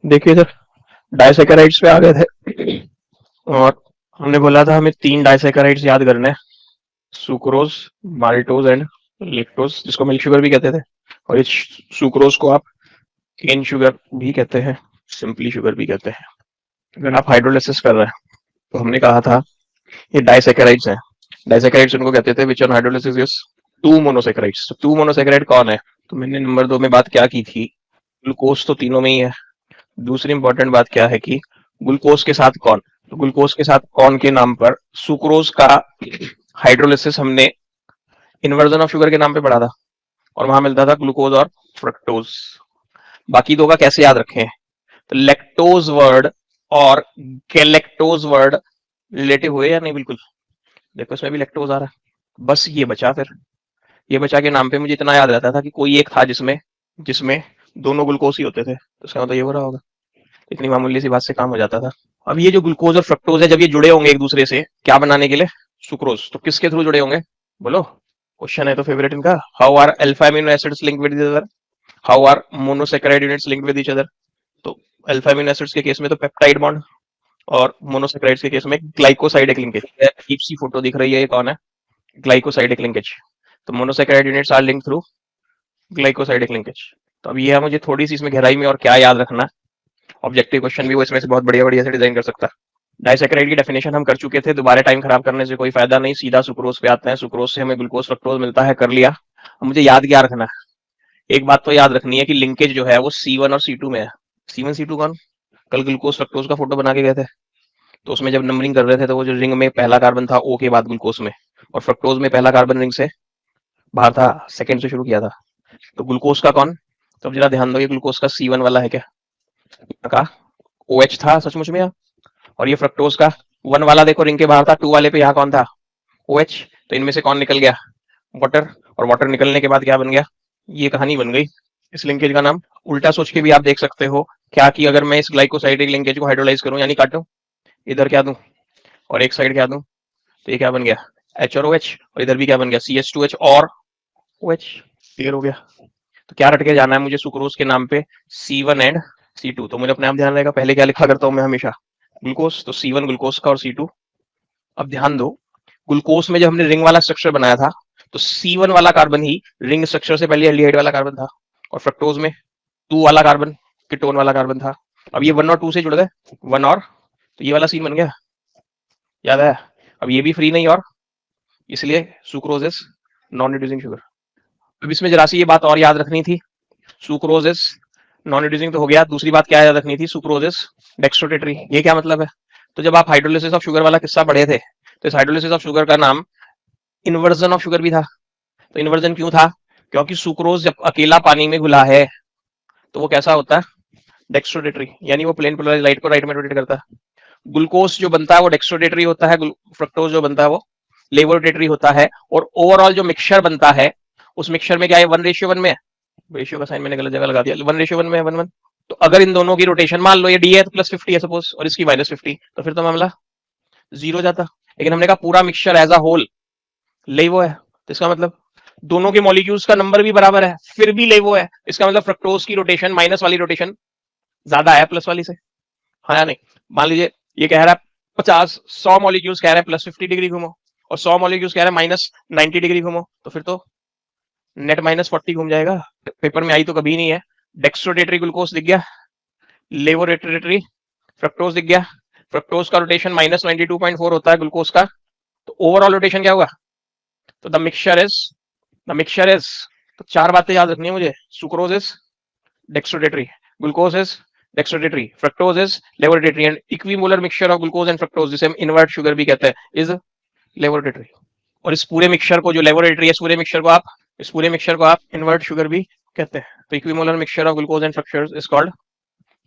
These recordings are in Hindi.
देखिए इधर डाइसैकेराइड्स पे आ गए थे और हमने बोला था हमें 3 डाइसैकेराइड्स याद करने हैं, सुक्रोज, माल्टोज एंड लेक्टोज, जिसको मिल्क शुगर भी कहते थे। और इस सुक्रोज को आप केन शुगर भी कहते हैं, सिंपली शुगर भी कहते हैं। अगर आप हाइड्रोलिसिस कर रहे हैं तो हमने कहा था ये डाइसैकेराइड्स हैं। डाइसैकेराइड्स उनको कहते थे which on hydrolysis gives 2 monosaccharides. तो 2 मोनोसैकेराइड कौन है? तो मैंने नंबर 2 में बात क्या की थी, ग्लूकोज तो तीनों में ही है। दूसरी इंपॉर्टेंट बात क्या है कि ग्लूकोज के साथ कौन, तो ग्लूकोज के साथ कौन के नाम पर सुक्रोज का हाइड्रोलिसिस हमने इन्वर्जन ऑफ शुगर के नाम पे पढ़ा था और वहां मिलता था ग्लूकोज और फ्रक्टोज। बाकी दो का कैसे याद रखें, तो लैक्टोज वर्ड और गैलेक्टोज वर्ड रिलेटिव हुए या नहीं? बिल्कुल। देखो इसमें भी लैक्टोज आ रहा है, बस ये बचा। फिर ये बचा के नाम पे मुझे इतना याद रहता था कि कोई एक था जिसमें जिसमें दोनों ग्लूकोज ही होते थे, तो इसका मतलब ये हो रहा होगा। इतनी मामूली सी बात से काम हो जाता था। अब ये जो ग्लूकोज और फ्रक्टोज है, जब ये जुड़े होंगे एक दूसरे से क्या बनाने के लिए, सुक्रोज, तो किसके थ्रू जुड़े होंगे? बोलो। क्वेश्चन है तो फेवरेट इनका, how are alpha amino acids linked with each other, how are monosaccharide units linked with each other. तो अल्फा अमीनो एसिड्स के केस में तो पेप्टाइड बॉन्ड, और मोनोसैकेराइड्स के केस में ग्लाइकोसाइडिक लिंकेज। अजीब सी फोटो दिख रही है, ये कौन है? Glycosidic linkage. तो monosaccharide units are linked through glycosidic linkage. तो अब ये है मुझे थोड़ी सी इसमें गहराई में और क्या याद रखना, ऑब्जेक्टिव क्वेश्चन भी वो इसमें से बहुत बढ़िया बढ़िया से डिजाइन कर सकता है। डाइसैकेराइड की डेफिनेशन हम कर चुके थे, दोबारा टाइम खराब करने से कोई फायदा नहीं, सीधा सुक्रोज पे आते हैं। सुक्रोज से हमें ग्लूकोज फ्रक्टोज मिलता है, कर लिया। अब मुझे याद क्या रखना है, एक बात तो याद रखनी है कि लिंकेज जो है वो C1 और C2 में है। C1 C2 कौन? कल ग्लूकोज फ्रक्टोज का फोटो बना के गए थे, तो उसमें जब नंबरिंग कर रहे थे तो वो जो रिंग में पहला कार्बन था O के बाद ग्लूकोज में, और फ्रक्टोज में पहला कार्बन रिंग से बाहर था, सेकंड से शुरू किया था। तो ग्लूकोज का कौन? तो अब जरा ध्यान दो, ये ग्लूकोज का C1 वाला है क्या? का OH था सचमुच में, और ये फ्रक्टोज का 1 वाला देखो रिंग के बाहर था, 2 वाले पे यहाँ कौन था? OH। तो इनमें से कौन निकल गया? वाटर। और वाटर निकलने के बाद क्या बन गया? ये कहानी बन गई इस लिंकेज का नाम। उल्टा सोच के भी आप देख सकते हो क्या, कि अगर मैं इस ग्लाइकोसाइडिक लिंकेज को हाइड्रोलाइज करूं यानी काटूं, इधर क्या दूं और एक साइड क्या दूं, तो ये क्या बन गया? H और OH। और इधर भी क्या बन गया? CH2H और OH। क्लियर हो गया? तो क्या रट के जाना है मुझे सुक्रोज के नाम पे? C1 and C2। तो मुझे अपने आप ध्यान रहेगा, पहले क्या लिखा करता हूं मैं हमेशा? ग्लूकोज। तो C1 ग्लूकोज का और C2। अब ध्यान दो, ग्लूकोज में जब हमने रिंग वाला स्ट्रक्चर बनाया था तो C1 वाला कार्बन ही रिंग स्ट्रक्चर से पहले एल्डिहाइड वाला कार्बन था, और फ्रक्टोज में 2 वाला कार्बन कीटोन वाला कार्बन था। अब ये 1 और 2 से जुड़ गए, 1 और, तो ये वाला सीन बन गया, याद है? अब ये भी फ्री नहीं, और इसलिए sucrose is non reducing sugar. अब इसमें जरा सी ये बात और याद रखनी थी, सुक्रोज इज नॉन रिड्यूसिंग तो हो गया, दूसरी बात क्या याद रखनी थी? Sucrose is dextrorotatory. ये क्या मतलब है? तो जब आप हाइड्रोलिसिस ऑफ शुगर वाला किस्सा पढ़े थे, तो इस हाइड्रोलिसिस ऑफ शुगर का नाम इन्वर्जन ऑफ शुगर भी था। तो इन्वर्जन क्यों था? क्योंकि सुक्रोज जब अकेला पानी में घुला है तो वो कैसा होता है? डेक्स्ट्रोटेटरी, यानी वो प्लेन पोलराइज लाइट को राइट में रोटेट करता है। ग्लूकोज जो बनता है वो डेक्स्ट्रोटेटरी होता है, फ्रक्टोज जो बनता है वो लेवोरोटेटरी होता है। और ओवरऑल जो मिक्सचर बनता है, उस मिक्सचर में क्या है? 1:1 में है। रेशियो का साइन मैंने गलत जगह लगा दिया, 1:1 में है, 1:1। तो अगर इन दोनों की रोटेशन मान लो ये डी है तो +50 है सपोज, और इसकी -50, तो फिर तो मामला जीरो जाता। लेकिन हमने कहा पूरा मिक्सचर एज अ होल लेवो है, तो इसका मतलब दोनों के मॉलिक्यूल्स का नंबर भी बराबर है, फिर भी लेवो है। इसका मतलब फ्रक्टोज की रोटेशन, माइनस वाली रोटेशन ज्यादा है प्लस वाली से, हाँ या नहीं? मान लीजिए ये कह रहा है 100 मॉलिक्यूल्स कह रहे हैं +50 डिग्री घूमो, और 100 मॉलिक्यूल्स कह रहे हैं -90 डिग्री घूमो, तो फिर तो नेट -40 घूम जाएगा। पेपर में आई तो कभी नहीं है। डेक्स्ट्रोटेटरी ग्लूकोज दिख गया, लेवोरेटरी फ्रक्टोज दिख गया। फ्रक्टोज का रोटेशन -92.4 होता है ग्लूकोज का, तो ओवरऑल रोटेशन क्या होगा? तो द मिक्सचर इज तो 4 बातें याद रखनी है मुझे, sucrose is dextrorotatory, glucose is dextrorotatory, fructose is laevorotatory, and equimolar mixture of glucose and fructose, जिसे हम इनवर्ट शुगर भी कहते हैं, इज लेवोरेटरी। और इस पूरे मिक्सचर को जो लेवोरेटरी है, इस पूरे मिक्सचर को आप इनवर्ट शुगर भी कहते हैं। तो equimolar mixture of glucose and fructose is called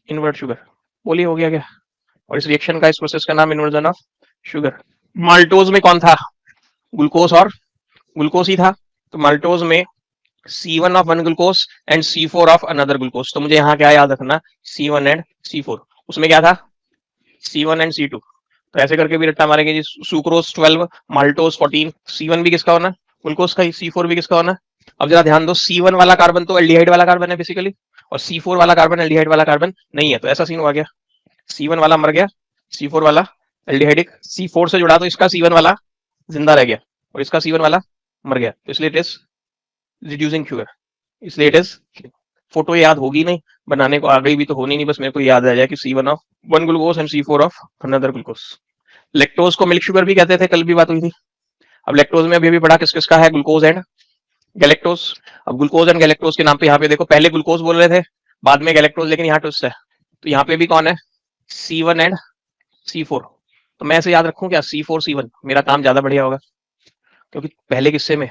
invert sugar. बोलिए हो गया क्या? और इस रिएक्शन का, इस प्रोसेस का नाम इन्वर्जन ऑफ शुगर। माल्टोज में कौन था? ग्लूकोज और ग्लूकोज ही था। तो माल्टोज में C1 of one glucose and C4 of another glucose. तो मुझे यहाँ क्या याद रखना? C1 and C4। उसमें क्या था? C1 and C2। तो ऐसे करके भी रट्टा मारेंगे जी, सुक्रोज 12, माल्टोज 14। C1 भी किसका होना? ग्लूकोज का ही। C4 भी किसका होना? अब जरा ध्यान दो, C1 वाला कार्बन तो एल्डिहाइड वाला कार्बन है बेसिकली, और C4 वाला कार्बन एल्डिहाइड वाला कार्बन नहीं है, तो ऐसा सीन हुआ गया, C1 वाला मर गया, C4 वाला एल्डिहाइडिक C4 से जुड़ा तो इसका C1 वाला जिंदा रह गया और इसका C1 वाला मर गया, तो इसलिए इट इज रिड्यूसिंग शुगर, इसलिए इट इज। फोटो याद होगी नहीं, बनाने को आ गई भी तो होनी नहीं, बस मेरे को याद आ जाए कि C1 of one glucose and C4 of another glucose. Lactose को मिल्क शुगर भी कहते थे, कल भी बात हुई थी। अब लेक्टोज में अभी पढ़ा किस किसका है, ग्लूकोज एंड गैलेक्टोज। अब ग्लूकोज एंड गैलेक्टोज के नाम पे यहाँ पे देखो, पहले ग्लूकोज बोल रहे थे, बाद में गैलेक्टोज, लेकिन यहाँ ट्विस्ट है, तो यहाँ पे भी कौन है, C1 एंड C4। तो मैं ऐसे याद रखूं क्या, C4 C1, मेरा काम ज्यादा बढ़िया होगा, क्योंकि पहले किस्से में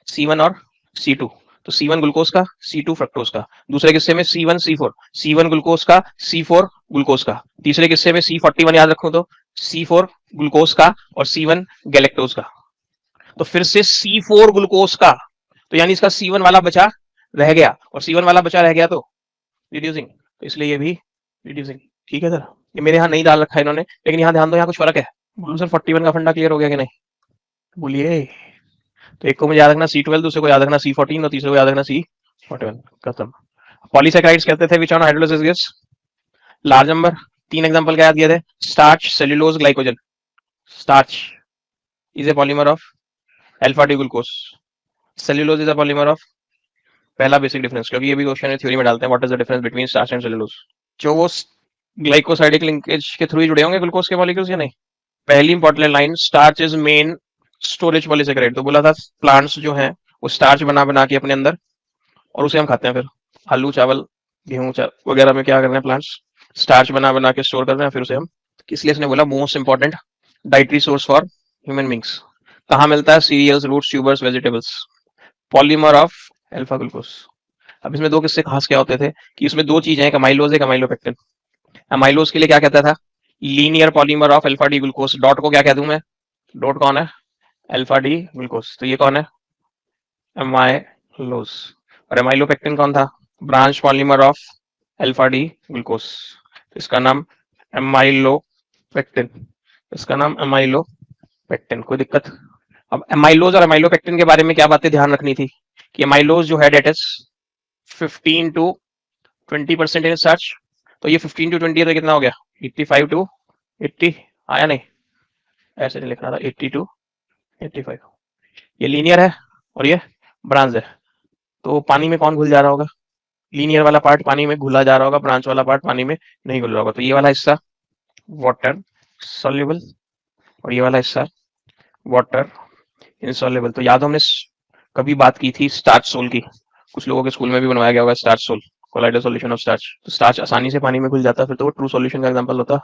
C1 और C2, तो C1 ग्लूकोज का, C2 फ्रक्टोज का। दूसरे किस्से में C1 C4, C1 ग्लूकोज का, C4 ग्लूकोज का। तीसरे किस्से में C41 याद रखूं तो C4 ग्लूकोज का और C1 गैलेक्टोज का। तो फिर से C4 ग्लूकोज का, तो यानी इसका C1 वाला बचा रह गया, और C1 वाला बचा रह गया तो रिड्यूसिंग, तो इसलिए ये भी रिड्यूसिंग। ठीक है सर, ये मेरे यहाँ नहीं डाल रखा है इन्होंने, लेकिन यहाँ ध्यान दो, यहाँ कुछ फर्क है। बोलो सर 41 का फंडा क्लियर हो गया कि नहीं, बोलिए। तो एक को मुझे याद रखना C12, दूसरे को याद रखना C14 और तीसरे को याद रखना C41, खत्म। पॉलीसैकेराइड्स कहते थे which on hydrolysis gives large number. 3 example क्या याद किए थे, starch, cellulose, glycogen. Starch is a polymer of alpha D glucose, cellulose is a polymer of, पहला बेसिक डिफरेंस, क्योंकि ये भी क्वेश्चन है थ्योरी में डालते हैं, what is the difference between starch and cellulose. जो वो ग्लाइकोसाइडिक लिंकेज के थ्रू ही जुड़े होंगे ग्लूकोज के मॉलिक्यूल्स या नहीं। पहली important line, starch is main storage polysaccharide, तो बोला था प्लांट्स जो हैं वो स्टार्च बना बना के अपने अंदर, और उसे हम खाते हैं, फिर आलू चावल गेहूं वगैरह में क्या कर रहे हैं, प्लांट्स स्टार्च बना बना के स्टोर कर रहे हैं, फिर उसे हम, इसलिए इसने बोला most important dietary source for human beings. कहाँ मिलता है, cereals, roots, tubers, vegetables, polymer of alpha glucose. अब इसमें दो किस्से खास क्या होते थे कि इसमें दो चीजें, एक अमाइलोज, एक अमाइलोपेक्टिन। अमाइलोज के लिए क्या कहता था, linear polymer of alpha D glucose, dot को क्या कह दूं मैं, डॉट कौन है, अल्फा डी ग्लूकोज, तो ये कौन है, अमाइलोज। और अमाइलोपेक्टिन कौन था, branch polymer of alpha D glucose, इसका नाम अमाइलोपेक्टिन, इसका नाम अमाइलोपेक्टिन। कोई दिक्कत। अब अमाइलोज और अमाइलोपेक्टिन के बारे में क्या बातें ध्यान रखनी थी कि अमाइलोज जो है that is 15 to 20% in starch, तो ये 15 to 20 है तो कितना हो गया, 85 to 80, आया नहीं, ऐसे नहीं लिखना था, 80 to 85। ये लीनियर है और ये ब्रांच है, तो पानी में कौन घुल जा रहा होगा, लीनियर वाला पार्ट पानी में घुला जा रहा होगा, ब्रांच वाला पार्ट पानी में नहीं घुल रहा होगा, तो ये वाला हिस्सा वाटर सॉल्युबल और ये वाला हिस्सा वाटर इनसॉल्युबल। तो याद हमने कभी बात की थी स्टार्च सोल की, कुछ लोगों के स्कूल में भी बनवाया गया होगा starch sol, colloidal solution of starch. तो स्टार्च आसानी से पानी में घुल जाता है, फिर तो वो ट्रू सॉल्यूशन का एग्जांपल होता।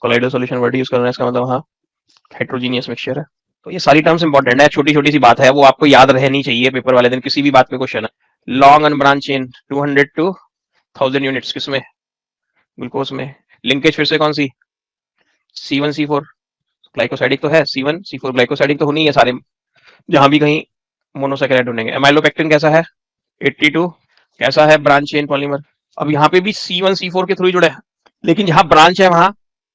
कोलाइडल सॉल्यूशन वर्ड यूज करना है, इसका मतलब वहाँ हेट्रोजीनियस मिक्सचर है। तो ये सारी टर्म्स इंपॉर्टेंट है, छोटी छोटी सी बात है, वो आपको याद रहनी चाहिए पेपर वाले दिन, किसी भी बात पे क्वेश्चन है। Long unbranch chain 200 to 1000 units, किसमें, ग्लूकोज में। लिंकेज फिर से कौन सी, C1 C4, ग्लाइकोसाइडिक तो है, C1 C4 ग्लाइकोसाइडिक तो होनी है सारे, जहां भी कहीं मोनोसैकेराइड ढूंढेंगे। अमाइलोपेक्टिन कैसा है, 82, कैसा है, ब्रांच चेन पॉलीमर। अब यहाँ पे भी C1 C4 के थ्रू ही जुड़े हैं, लेकिन जहां ब्रांच है वहां,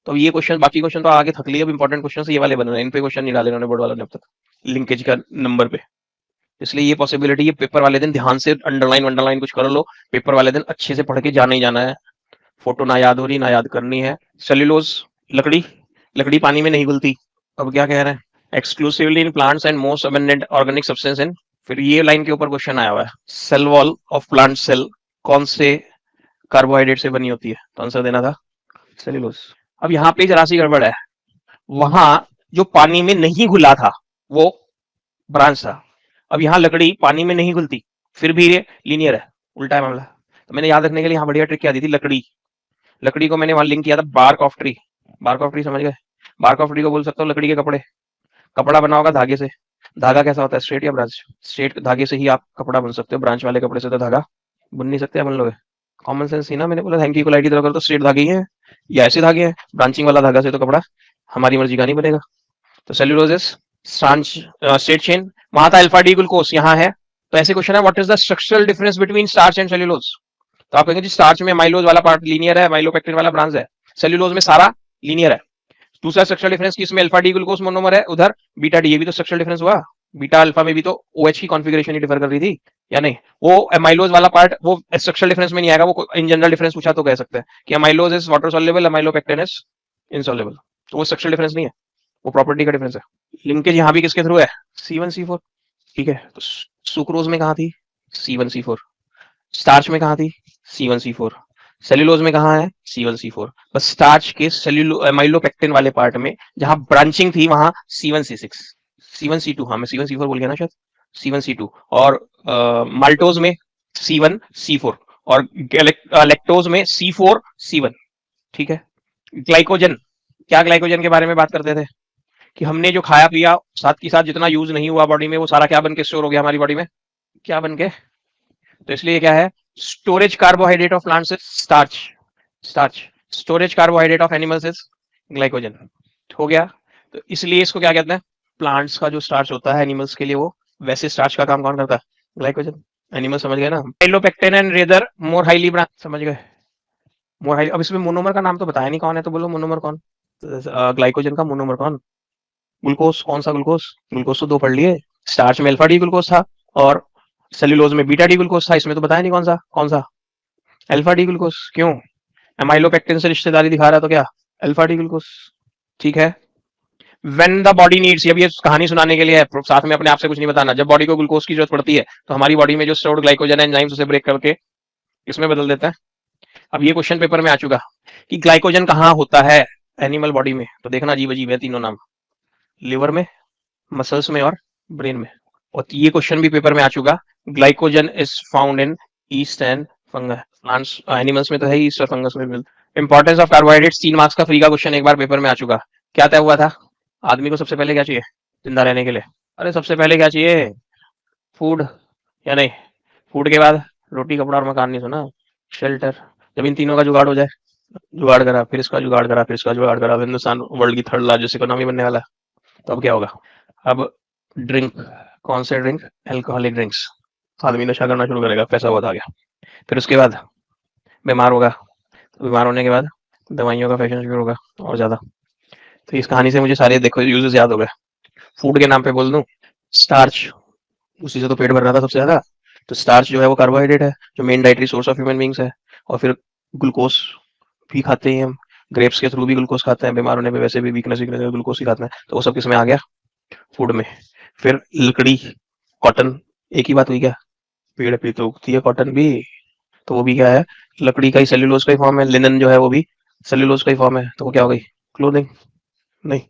तो ये क्वेश्चन, बाकी क्वेश्चन तो आगे थक लिए, अब इंपॉर्टेंट क्वेश्चन ये वाले बन रहे हैं, इन पे क्वेश्चन नहीं डाले उन्होंने बोर्ड वालों ने अब तक लिंकेज का नंबर पे, इसलिए ये पॉसिबिलिटी, ये पेपर वाले दिन ध्यान से अंडरलाइन कुछ कर लो, पेपर वाले दिन अच्छे से पढ़ के जाना ही जाना है, फोटो ना याद हो रही ना याद करनी है। सेल्यूलोज, लकड़ी, लकड़ी पानी में नहीं घुलती, अब क्या कह रहे हैं, exclusively in plants and most abundant organic substance in, फिर ये लाइन के ऊपर क्वेश्चन आया हुआ है, cell wall of plant cell कौन से कार्बोहाइड्रेट से बनी होती है, तो आंसर देना था सेल्यूलोज। अब यहाँ पे जरा सी गड़बड़ है, वहां जो पानी में नहीं घुला था वो ब्रांच था, अब यहाँ लकड़ी पानी में नहीं घुलती फिर भी ये लीनियर है, उल्टा है मामला। तो मैंने याद रखने के लिए यहाँ बढ़िया ट्रिक क्या दी थी, लकड़ी, लकड़ी को मैंने वहां लिंक किया था bark of tree, bark of tree समझ गए, बार्क ऑफ ट्री को बोल सकता हूँ लकड़ी के कपड़े, कपड़ा बना होगा धागे से, धागा कैसा होता है, स्ट्रेट या ब्रांच, स्ट्रेट धागे से ही आप कपड़ा बुन सकते हो, ब्रांच वाले कपड़े से तो धागा बुन नहीं सकते, बन लोगे, कॉमन सेंस ही ना, मैंने बोला हैंकी को लाइट की तरह करो तो स्ट्रेट धागे ही है या ऐसे धागे हैं, ब्रांचिंग वाला धागा से तो कपड़ा हमारी मर्जी का नहीं बनेगा। तो सेल्यूलोसिस स्ट्रेट चेन, वहां था अल्फा डी ग्लूकोज, यहाँ है, तो ऐसे क्वेश्चन है what is the structural difference between starch and cellulose, तो आप कहेंगे जी स्टार्च में माइलोज वाला पार्ट लीनियर है, माइलोपेक्टिन वाला ब्रांच है, सेल्यूलोज में सारा लीनियर है। दूसरा स्ट्रक्चरल डिफरेंस की, इसमें अल्फा डी ग्लूकोज मोनोमर है, उधर बीटा डी, ये भी तो स्ट्रक्चरल डिफरेंस हुआ, बीटा अल्फा में भी तो OH की कॉन्फ़िगरेशन ही डिफर कर रही थी या नहीं? वो एमाइलोज वाला पार्ट वो स्ट्रक्चरल डिफरेंस में नहीं आएगा, वो इन जनरल डिफरेंस पूछा तो कह सकते हैं कि amylose is water soluble, amylopectin is insoluble. तो वो स्ट्रक्चरल डिफरेंस नहीं है, वो प्रॉपर्टी का डिफरेंस है। लिंकेज यहाँ भी किसके थ्रू है? C1C4। ठीक है, तो सुक्रोज में कहाँ थी? C1C4। स्टार्च में कहाँ थी? C1C4। सेल्यूलोज में कहाँ है? C1C4। बस स्टार्च के सेल्यूलो एमाइलोपेक्टिन वाले पार्ट में जहां ब्रांचिंग थी वहां C1C6, C1C2, हाँ मैं C1C4 बोल गया ना शायद, C1C2। और माल्टोज में C1C4 और लैक्टोज में C4C1। ठीक है। ग्लाइकोजन, क्या ग्लाइकोजन के बारे में बात करते थे कि हमने जो खाया पिया साथ के साथ जितना यूज नहीं हुआ बॉडी में वो सारा क्या बन के स्टोर हो गया हमारी बॉडी में? क्या बन के? तो इसलिए क्या है? Storage carbohydrate of plants is starch, starch. Storage carbohydrate of animals is glycogen. हो गया। तो इसलिए इसको क्या कहते हैं? प्लांट्स का जो स्टार्च होता है एनिमल्स के लिए, वो वैसे स्टार्च का काम कौन करता है? ग्लाइकोजन। एनिमल समझ गए ना? Amylopectin and rather more highly branch, समझ गए? More highly. अब इसमें मोनोमर का नाम तो बताया नहीं कौन है, तो बोलो मोनोमर कौन? ग्लाइकोजन का मोनोमर कौन? ग्लूकोज। कौन सा ग्लूकोज? ग्लूकोज तो दो पढ़ लिए। स्टार्च में अल्फा डी ग्लूकोज था और सेल्यूलोज में बीटा डी ग्लूकोज था। इसमें तो बताया नहीं कौन सा कौन सा? Alpha D glucose. क्यों? एमाइलोपेक्टिन से रिश्तेदारी दिखा रहा तो क्या? Alpha D glucose. ठीक है। व्हेन द बॉडी नीड्स, ये कहानी सुनाने के लिए है, साथ में अपने आप से कुछ नहीं बताना। जब बॉडी को ग्लूकोज की जरूरत पड़ती है तो हमारी बॉडी में जो स्टोर्ड ग्लाइकोजन एंजाइम्स उसे ब्रेक करके इसमें बदल देता है। अब ये क्वेश्चन पेपर में आ चुका कि ग्लाइकोजन कहाँ होता है एनिमल बॉडी में, तो देखना अजीब अजीब है तीनों नाम, लिवर में, मसल्स में और ब्रेन में। और ये क्वेश्चन भी पेपर में आ चुका, glycogen is found in east and fungus. Plants animals में तो है, ईस्ट और फंगस में मिल। इंपॉर्टेंस ऑफ कार्बोहाइड्रेट्स, 3 मार्क्स का फ्री का क्वेश्चन एक बार पेपर में आ चुका। क्या तय हुआ था? आदमी को सबसे पहले क्या चाहिए जिंदा रहने के लिए? अरे सबसे पहले क्या चाहिए? फूड, या नहीं? फूड के बाद रोटी कपड़ा और मकान, नहीं सुना? शेल्टर। जब इन तीनों का जुगाड़ हो जाए, जुगाड़ करा, फिर इसका जुगाड़ करा, फिर इसका जुगाड़ करा, हिंदुस्तान वर्ल्ड की थर्ड लार्जेस्ट इकोनॉमी बनने वाला है। तो अब क्या होगा? अब ड्रिंक, कौन से ड्रिंक? Alcoholic drinks. आदमी नशा करना शुरू करेगा, पैसा बहुत आ गया। फिर उसके बाद बीमार होगा, तो बीमार होने के बाद दवाइयों का फैशन शुरू होगा और ज्यादा। तो इस कहानी से मुझे सारे देखो यूजेस याद हो गए। फूड के नाम पे बोल दूं, स्टार्च, उसी से तो पेट भर रहा था सबसे ज्यादा। तो स्टार्च जो है वो कार्बोहाइड्रेट है जो main dietary source of human beings है। और फिर ग्लूकोज भी खाते हैं हम, ग्रेप्स के थ्रू भी ग्लूकोज खाते हैं, बीमार होने पे वैसे भी वीकनेस ग्लूकोज ही खाते हैं। तो वो सब किसमें आ गया? फूड में। फिर लकड़ी, कॉटन, एक ही बात हुई क्या? पेड़ पे तो उगती है कॉटन भी, तो वो भी क्या है? लकड़ी का ही, सेल्यूलोज का ही फॉर्म है। लिनन जो है वो भी सेल्यूलोज का ही फॉर्म है, तो वो क्या हो गई? क्लोथिंग। नहीं।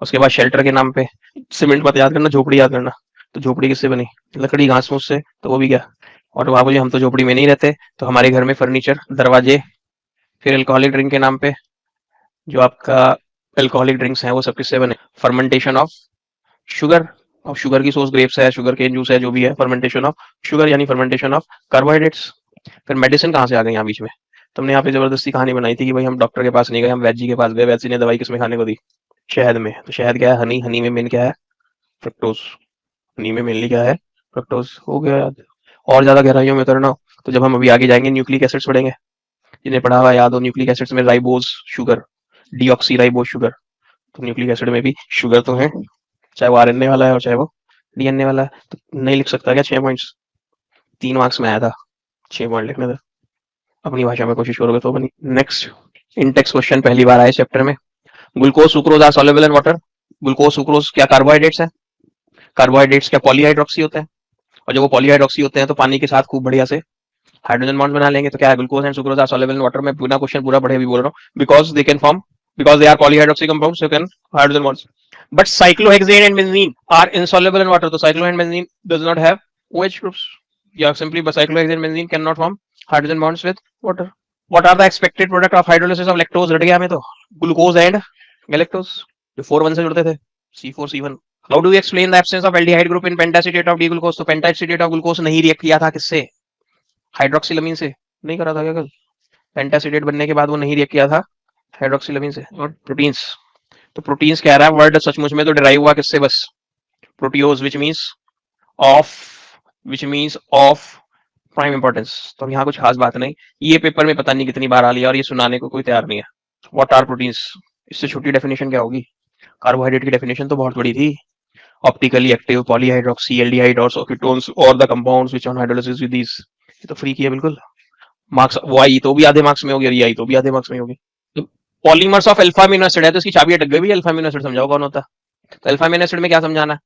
उसके बाद शेल्टर के नाम पे सीमेंट मत याद करना, झोपड़ी याद करना। तो झोपड़ी किससे बनी? लकड़ी, घास फूस से, तो वो भी क्या? और वहां बोलिए हम तो झोपड़ी में नहीं रहते, तो हमारे घर में फर्नीचर, दरवाजे। फिर अल्कोहलिक ड्रिंक के नाम पे जो आपका अल्कोहलिक ड्रिंक्स हैं वो सब किससे बने? Fermentation of sugar. और शुगर की सोर्स ग्रेप्स है, शुगर केन जूस है, जो भी है, फर्मेंटेशन ऑफ शुगर यानी फर्मेंटेशन ऑफ कार्बोहाइड्रेट्स। फिर मेडिसिन कहाँ से आ गई यहाँ बीच में? तुमने यहाँ पे जबरदस्ती कहानी बनाई थी कि भाई हम डॉक्टर के पास नहीं गए, हम वैद जी के पास गए, वैद जी ने दवाई किसमें खाने को दी? शहद में। तो शहद क्या है? हनी। हनी में मेन क्या है? फ्रक्टोज। हनी में मेनली क्या है? फ्रक्टोज। हो गया याद। और ज्यादा गहराइयों में उतरना हो तो जब हम अभी आगे जाएंगे न्यूक्लिक एसिड्स पढ़ेंगे, जिन्हें पढ़ा हुआ याद हो, न्यूक्लिक एसिड्स में ribose sugar, deoxy ribose sugar. तो न्यूक्लिक एसिड में भी शुगर तो है, चाहे वो आरएनए वाला है और चाहे वो डीएनए वाला है। तो नहीं लिख सकता क्या 6 पॉइंट्स? 3 मार्क्स में आया था, 6 पॉइंट लिखने थे। अपनी भाषा में कोशिश करोगे तो बनी। नेक्स्ट इंटेक्स क्वेश्चन पहली बार आए चैप्टर में। Glucose sucrose are soluble in water. Glucose sucrose क्या कार्बोहाइड्रेट्स है? कार्बोहाइड्रेट्स क्या पॉलीहाइड्रोक्सी होते हैं? और जब वो पॉलीहाइड्रोक्सी होते हैं तो पानी के साथ खूब बढ़िया से हाइड्रोजन बॉन्ड बना लेंगे। तो क्या है? Glucose and sucrose are soluble in water. में बिना क्वेश्चन पूरा पढ़े भी बोल रहा हूँ, because they can form, because they are polyhydroxy compounds, you can hydrogen bonds. But cyclohexane and benzene are insoluble in water. So cyclohexane and benzene does not have OH groups. Yeah, simply but cyclohexane and benzene cannot form hydrogen bonds with water. What are the expected product of hydrolysis of lactose? रट गया हमें तो, glucose and galactose जो 4-1 से जुड़ते थे, C4C1. How do we explain the absence of aldehyde group in pentacetate of D-glucose? तो pentacetate of glucose नहीं रिएक्ट किया था किससे? हाइड्रोक्सिलमीन से। नहीं करा था क्या कल? पेंटासीटेट बनने के बाद वो नहीं रिएक्ट किया था हाइड्रोक्सिलमीन से। और प्रोटीन्स, तो प्रोटीन्स कह रहा है वर्ड सचमुच में तो डिराइव हुआ किससे? बस proteios, of which means of prime importance. तो यहाँ कुछ खास बात नहीं, ये पेपर में पता नहीं कितनी बार आ लिया और ये सुनाने को कोई तैयार नहीं है। व्हाट आर प्रोटीन्स, इससे छोटी डेफिनेशन क्या होगी? कार्बोहाइड्रेट की डेफिनेशन तो बहुत बड़ी थी, ऑप्टिकली एक्टिव पॉलीहाइड्रोक्सी एल्डिहाइड और कीटोन्स और the compounds which on hydrolysis with these. ये तो फ्री किया बिल्कुल। मार्क्स वो आई तो भी आधे मार्क्स में होगी और ये आई तो भी आधे मार्क्स में होगी। तो polymers of alpha amino acid है तो इसकी चाबी अटक गई भी। अल्फा अमीनो एसिड समझाओ कौन होता। तो अल्फा अमीनो एसिड में क्या समझाना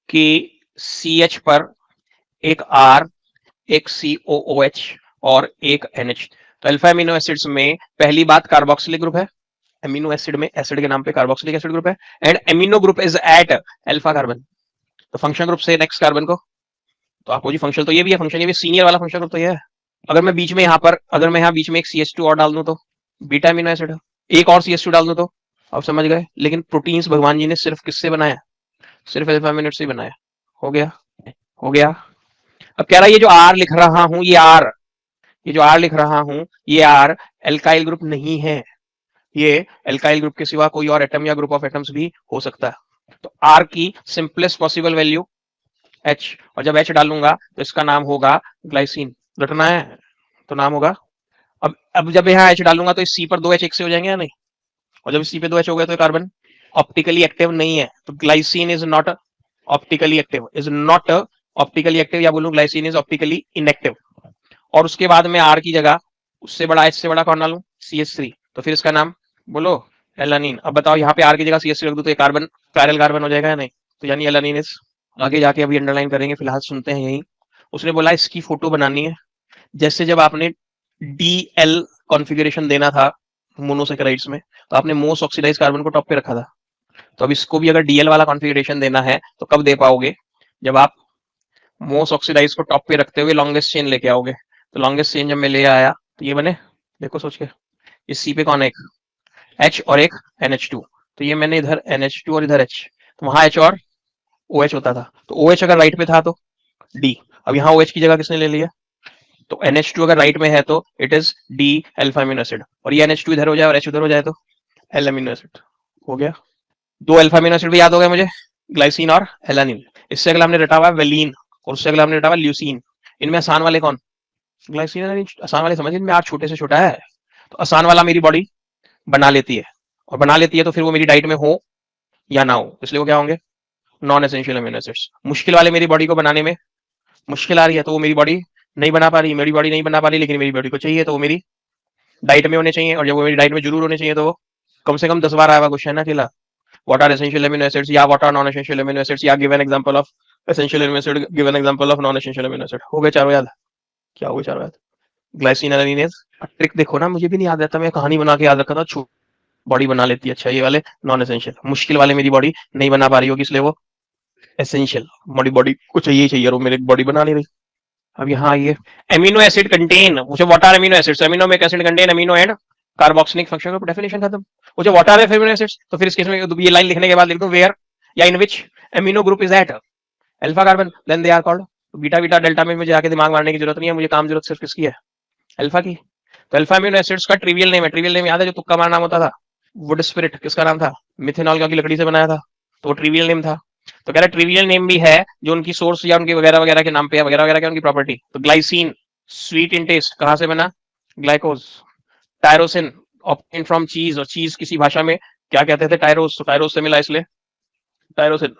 कि CH पर एक R, एक COOH और एक NH। तो अल्फा अमीनो एसिड्स में पहली बात कार्बोक्सिलिक ग्रुप है। अमीनो एसिड में एसिड के नाम पे कार्बोक्सिलिक एसिड ग्रुप है and amino group is at alpha carbon. तो फंक्शन ग्रुप से नेक्स्ट कार्बन को तो आपको जी फंक्शन तो ये भी है, फंक्शन ये भी सीनियर वाला फंक्शन ग्रुप तो ये है। अगर मैं बीच में यहाँ पर अगर मैं यहाँ बीच में एक CH2 और डाल दूं तो बीटा अमीनो एसिड है। एक और CH2 डाल दूं तो आप समझ गए। लेकिन प्रोटीन्स भगवान जी ने सिर्फ किससे बनाया? सिर्फ अल्फा अमीनो एसिड से बनाया। हो गया, हो गया। अब कह रहा है ये जो आर लिख रहा हूं ये आर, ये जो आर लिख रहा हूं ये आर एल्काइल ग्रुप नहीं है। ये एल्काइल ग्रुप के सिवा कोई और एटम या ग्रुप ऑफ एटम्स भी हो सकता है। तो आर की सिंपलेस्ट पॉसिबल वैल्यू H, और जब H डालूंगा तो इसका नाम होगा ग्लाइसिन। रटना है तो नाम होगा। अब जब यहाँ H डालूंगा तो इस C पर 2H एक से हो जाएंगे या नहीं? और जब C पे 2H हो गए तो कार्बन ऑप्टिकली एक्टिव नहीं है। तो glycine is not optically active, is not optically active, या बोलूं ग्लाइसिन इज ऑप्टिकली इनएक्टिव। और उसके बाद में R की जगह उससे बड़ा H से बड़ा कौन डालूं? CH3। तो फिर इसका नाम बोलो एलानिन। अब बताओ यहाँ पे R की जगह CH3 रख दूं तो ये कार्बन पैरेलल कार्बन हो जाएगा या नहीं? तो यानी एलानिन इज। आगे जाके अभी अंडरलाइन करेंगे, फिलहाल सुनते हैं यही। उसने बोला इसकी फोटो बनानी है जैसे जब आपने DL कॉन्फ़िगरेशन देना था मोनोसेकेराइड्स में तो आपने मोस्ट ऑक्सीडाइज कार्बन को टॉप पे रखा था। तो अब इसको भी अगर DL वाला कॉन्फ़िगरेशन देना है तो कब दे पाओगे? जब आप मोस्ट ऑक्सीडाइज को टॉप पे रखते हुए लॉन्गेस्ट चेन लेके आओगे। तो लॉन्गेस्ट चेन जब मैं ले आया तो ये बने, देखो सोच के, इस C पे कौन है? एक H और एक NH2। तो ये मैंने इधर NH2 और इधर H, तो वहां H और OH होता था। तो OH अगर राइट पे था तो D। अब यहाँ OH की जगह किसने ले लिया? तो NH2 अगर राइट में है तो it is D alpha amino acid, और ये NH2 इधर हो जाए और H उधर हो जाए तो L अमीनो एसिड। हो गया। दो अल्फा अमीनो एसिड भी याद हो गए मुझे, ग्लाइसिन और एलानिन। इससे अगला हमने रटा हुआ वेलिन और उससे अगला हमने रटा हुआ ल्यूसीन। इनमें आसान वाले कौन? Glycine alanine. आसान वाले समझ, इनमें आर छोटे से छोटा है। तो आसान वाला मेरी बॉडी बना लेती है, और बना लेती है तो फिर वो मेरी डाइट में हो या ना हो, इसलिए वो क्या होंगे? Non essential amino acids. मुश्किल वाले मेरी बॉडी को बनाने में मुश्किल आ रही है तो वो मेरी बॉडी नहीं बना पा रही, मेरी बॉडी नहीं बना पा रही, लेकिन मेरी बॉडी को चाहिए तो वो मेरी डाइट में होने चाहिए। और जब वो मेरी डाइट में जरूर होने चाहिए तो वो कम से कम 10 बार आया हुआ क्वेश्चन है अकेला। What are essential amino acids या what are non essential amino acids या give an example of essential amino acid, give an example of non essential amino acid. हो गए चारों याद? क्या हो गए चारों याद? ग्लाइसिन एलानिनेज। ट्रिक देखो ना, मुझे भी नहीं याद रहता, मैं कहानी बना के याद रखा था। बॉडी बना लेती है। अच्छा, ये वाले नॉन एसेंशियल, मुश्किल वाले मेरी बॉडी नहीं बना पा रही होगी इसलिए वो एसेंशियल। बॉडी बॉडी को चाहिए ही चाहिए और वो मेरी बॉडी बना नहीं रही। अब यहाँ आइए, अमीनो एसिड कंटेन, मुझे what are amino acids, amino में acid contain amino and carboxylic function का डेफिनेशन खत्म। मुझे व्हाट आर अमीनो एसिड्स, तो फिर इस केस में ये लाइन लिखने के बाद लिख दूं वेयर या in which amino group is at alpha carbon then they are called. Beta beta delta में मुझे आके दिमाग मारने की जरूरत नहीं है, मुझे काम जरूरत सिर्फ किसकी है? अल्फा की। तो अल्फा अमीनो एसिड्स का ट्रिवियल नेम है, ट्रिवियल नेम याद है जो तुक्का मार नाम होता था? वुड स्पिरिट किसका नाम था? मिथेनॉल की लकड़ी से बनाया था, तो वो ट्रिवियल नेम था। तो कह रहा ट्रिवियल नेम भी है जो उनकी सोर्स या उनकी वगैरह वगैरह के नाम पे है, वगैरह वगैरह क्या उनकी प्रॉपर्टी। तो ग्लाइसिन स्वीट इन टेस्ट, कहां से बना? ग्लाइकोज। टायरोसिन ऑब्टेन फ्रॉम चीज, और चीज किसी भाषा में क्या कहते थे? टायरोस। तो टायरोस से मिला इसलिए टायरोसिन।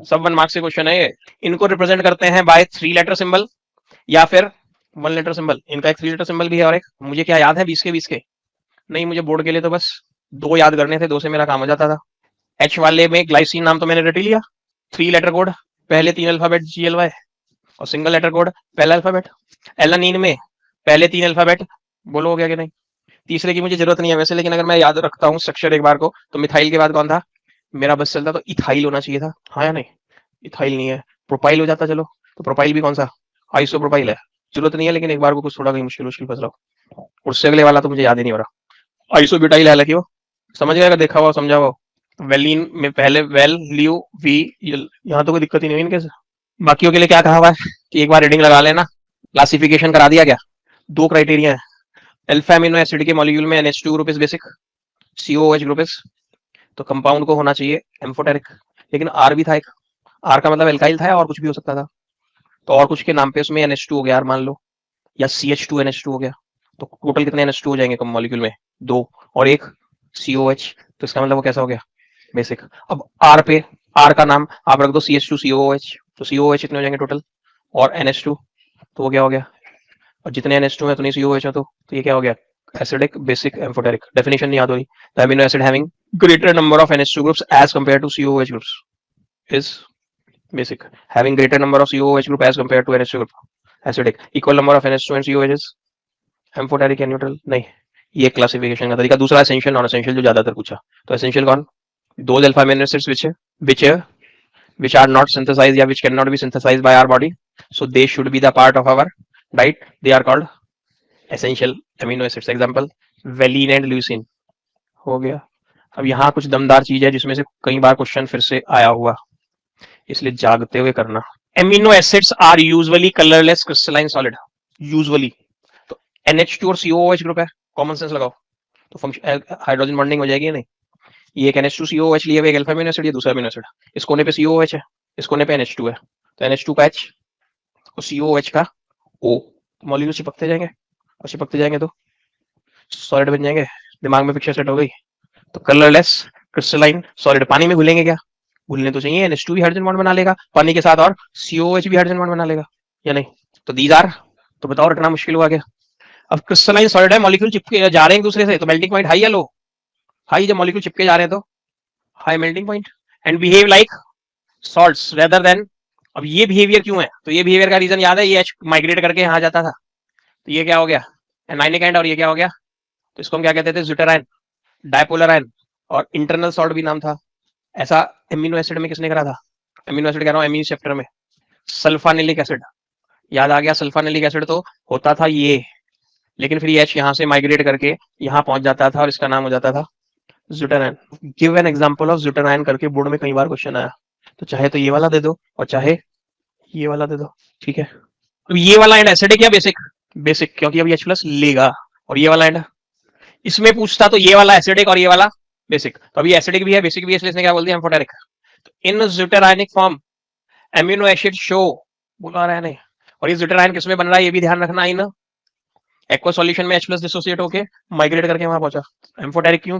सब 1 मार्क्स के क्वेश्चन है ये। इनको रिप्रेजेंट करते हैं बाय 3 लेटर सिंबल या फिर 1 लेटर सिंबल। इनका एक 3 लेटर सिंबल भी है और एक मुझे क्या याद है 20 के 20 के नहीं, मुझे बोर्ड के लिए तो बस 2 याद करने थे, 2 से मेरा काम हो जाता था। एच वाले में ग्लाइसिन नाम तो मैंने रट ही लिया, 3 लेटर कोड, पहले 3 अल्फाबेट GLY और सिंगल लेटर कोड पहला अल्फाबेट। एलानिन में पहले 3 अल्फाबेट, बोलो हो गया कि नहीं? तीसरे की मुझे जरूरत नहीं है वैसे, लेकिन अगर मैं याद रखता हूँ स्ट्रक्चर एक बार को तो मिथाइल के बाद कौन था? मेरा बस चलता तो इथाइल होना चाहिए था, हाँ या नहीं? इथाइल नहीं है, प्रोपाइल हो जाता। चलो, तो प्रोपाइल भी कौन सा? आइसो प्रोपाइल है। जरूरत नहीं है, लेकिन एक बार को कुछ थोड़ा कहीं मुश्किल मुश्किल फंस रहा हूँ। उससे अगले वाला तो मुझे याद ही नहीं हो रहा। आइसोब्यूटाइल है, हालांकि वो समझ गया, देखा हुआ समझा हुआ। वेलिन में पहले वेल ल्यू वी, यहाँ तो कोई दिक्कत ही नहीं है इनके। बाकियों के लिए क्या कहा हुआ है कि एक बार रीडिंग लगा लेना, क्लासिफिकेशन करा दिया। क्या 2 क्राइटेरिया है अल्फा अमीनो एसिड के मॉलिक्यूल में? NH2 group is basic, COOH group is, तो कंपाउंड को होना चाहिए एम्फोटेरिक। लेकिन R भी था एक, R का मतलब एल्काइल था और कुछ भी हो सकता था। तो और कुछ के नाम पे उसमें NH2 हो गया यार मान लो, या CH2NH2 हो गया। तो टोटल कितने NH2 हो जाएंगे कम मॉलिक्यूल में? 2 और एक COH। तो इसका मतलब वो कैसा हो गया? बेसिक। अब R पे आर का नाम आप रख दो CH2COOH, तो COOH कितने हो जाएंगे टोटल, और NH2, तो वो क्या हो गया, और जितने NH2 है उतनी COOH है, तो ये क्या हो गया, एसिडिक बेसिक एम्फोटेरिक। डेफिनेशन नहीं याद हो रही, the amino acid having greater number of NH2 groups as compare to COOH groups is basic, having greater number of COOH group as compared to NH2 group acidic, equal number of NH2 and COOH is amphoteric and neutral। नहीं, ये क्लासिफिकेशन का तरीका। दूसरा एसेंशियल नॉन एसेंशियल जो ज्यादातर पूछा, तो एसेंशियल कौन, those alpha amino acids which are not synthesized या which cannot be synthesized by our body, so they should be the part of our diet, they are called essential amino acids। example valine and leucine हो गया। अब यहाँ कुछ दमदार चीज है जिसमें से कई बार क्वेश्चन फिर से आया हुआ, इसलिए जागते हुए करना। Amino acids are usually colourless crystalline solid, usually, तो NH2 और COOH ग्रुप है, कॉमन सेंस लगाओ, तो फंक्शन हाइड्रोजन बॉन्डिंग हो जाएगी या नहीं। ये एक NH2 COOH लिए हुए एक अल्फा अमीनो एसिड, ये दूसरा अमीनो एसिड, इस कोने पे COOH है, इस कोने पे NH2 है, तो NH2 का H और COOH का O, मॉलिक्यूल चिपकते जाएंगे, और चिपकते जाएंगे तो सॉलिड बन जाएंगे। दिमाग में पिक्चर सेट हो गई। तो कलरलेस क्रिस्टलाइन सॉलिड, पानी में घुलेंगे क्या, घुलने तो चाहिए, NH2 भी हाइड्रोजन बॉन्ड बना लेगा पानी के साथ, और COOH भी हाइड्रोजन बॉन्ड बना लेगा या नहीं। तो दीज आर, तो बताओ रटना मुश्किल हुआ क्या। अब क्रिस्टलाइन सॉलिड है, मॉलिक्यूल चिपके जा रहे हैं एक दूसरे से, तो मेल्टिंग पॉइंट हाई या लो, हाई, जब मॉलिक्यूल चिपके जा रहे हैं तो high melting point, and behave like salts rather than. अब ये बिहेवियर क्यों है, तो ये बिहेवियर का रीजन याद है, ये H माइग्रेट करके यहाँ जाता था, तो ये क्या हो गया एनाइनिक एंड, और ये क्या हो गया, तो इसको हम क्या कहते थे, ज्यूटेराइन, डायपोलर आयन, और इंटरनल सॉल्ट भी नाम था। ऐसा एमिनो एसिड में किसने करा था, एमिनो एसिड कह रहा हूँ एमिनो चैप्टर में, सल्फानिलिक एसिड, याद आ गया। सल्फानिलिक एसिड तो होता था ये, लेकिन फिर ये H यहाँ से माइग्रेट करके यहाँ पहुंच जाता था और इसका नाम हो जाता था ज्यूटेराइन। गिव एन एग्जांपल ऑफ ज्यूटेराइन करके बोर्ड में कई बार क्वेश्चन आया, तो चाहे तो ये वाला दे दो और चाहे ये वाला दे दो, ठीक है। तो ये वाला एंड एसिडिक या बेसिक, बेसिक, क्योंकि अभी H+ लेगा, और ये वाला एंड, इसमें पूछता तो ये वाला एसिडिक और ये वाला बेसिक, तो अभी एसिडिक भी है बेसिक भी है, इसलिए इसने क्या बोल दिया एम्फोटेरिक। तो इन ज्यूटेराइनिक फॉर्म एमिनो एसिड शो, बोला रहा है नहीं, और ये ज्यूटेराइन किसमें बन रहा है ये भी ध्यान रखना, इन एक्वा सॉल्यूशन में H+ डिसोसिएट होके माइग्रेट करके वहां पहुंचा। एम्फोटेरिक क्यों,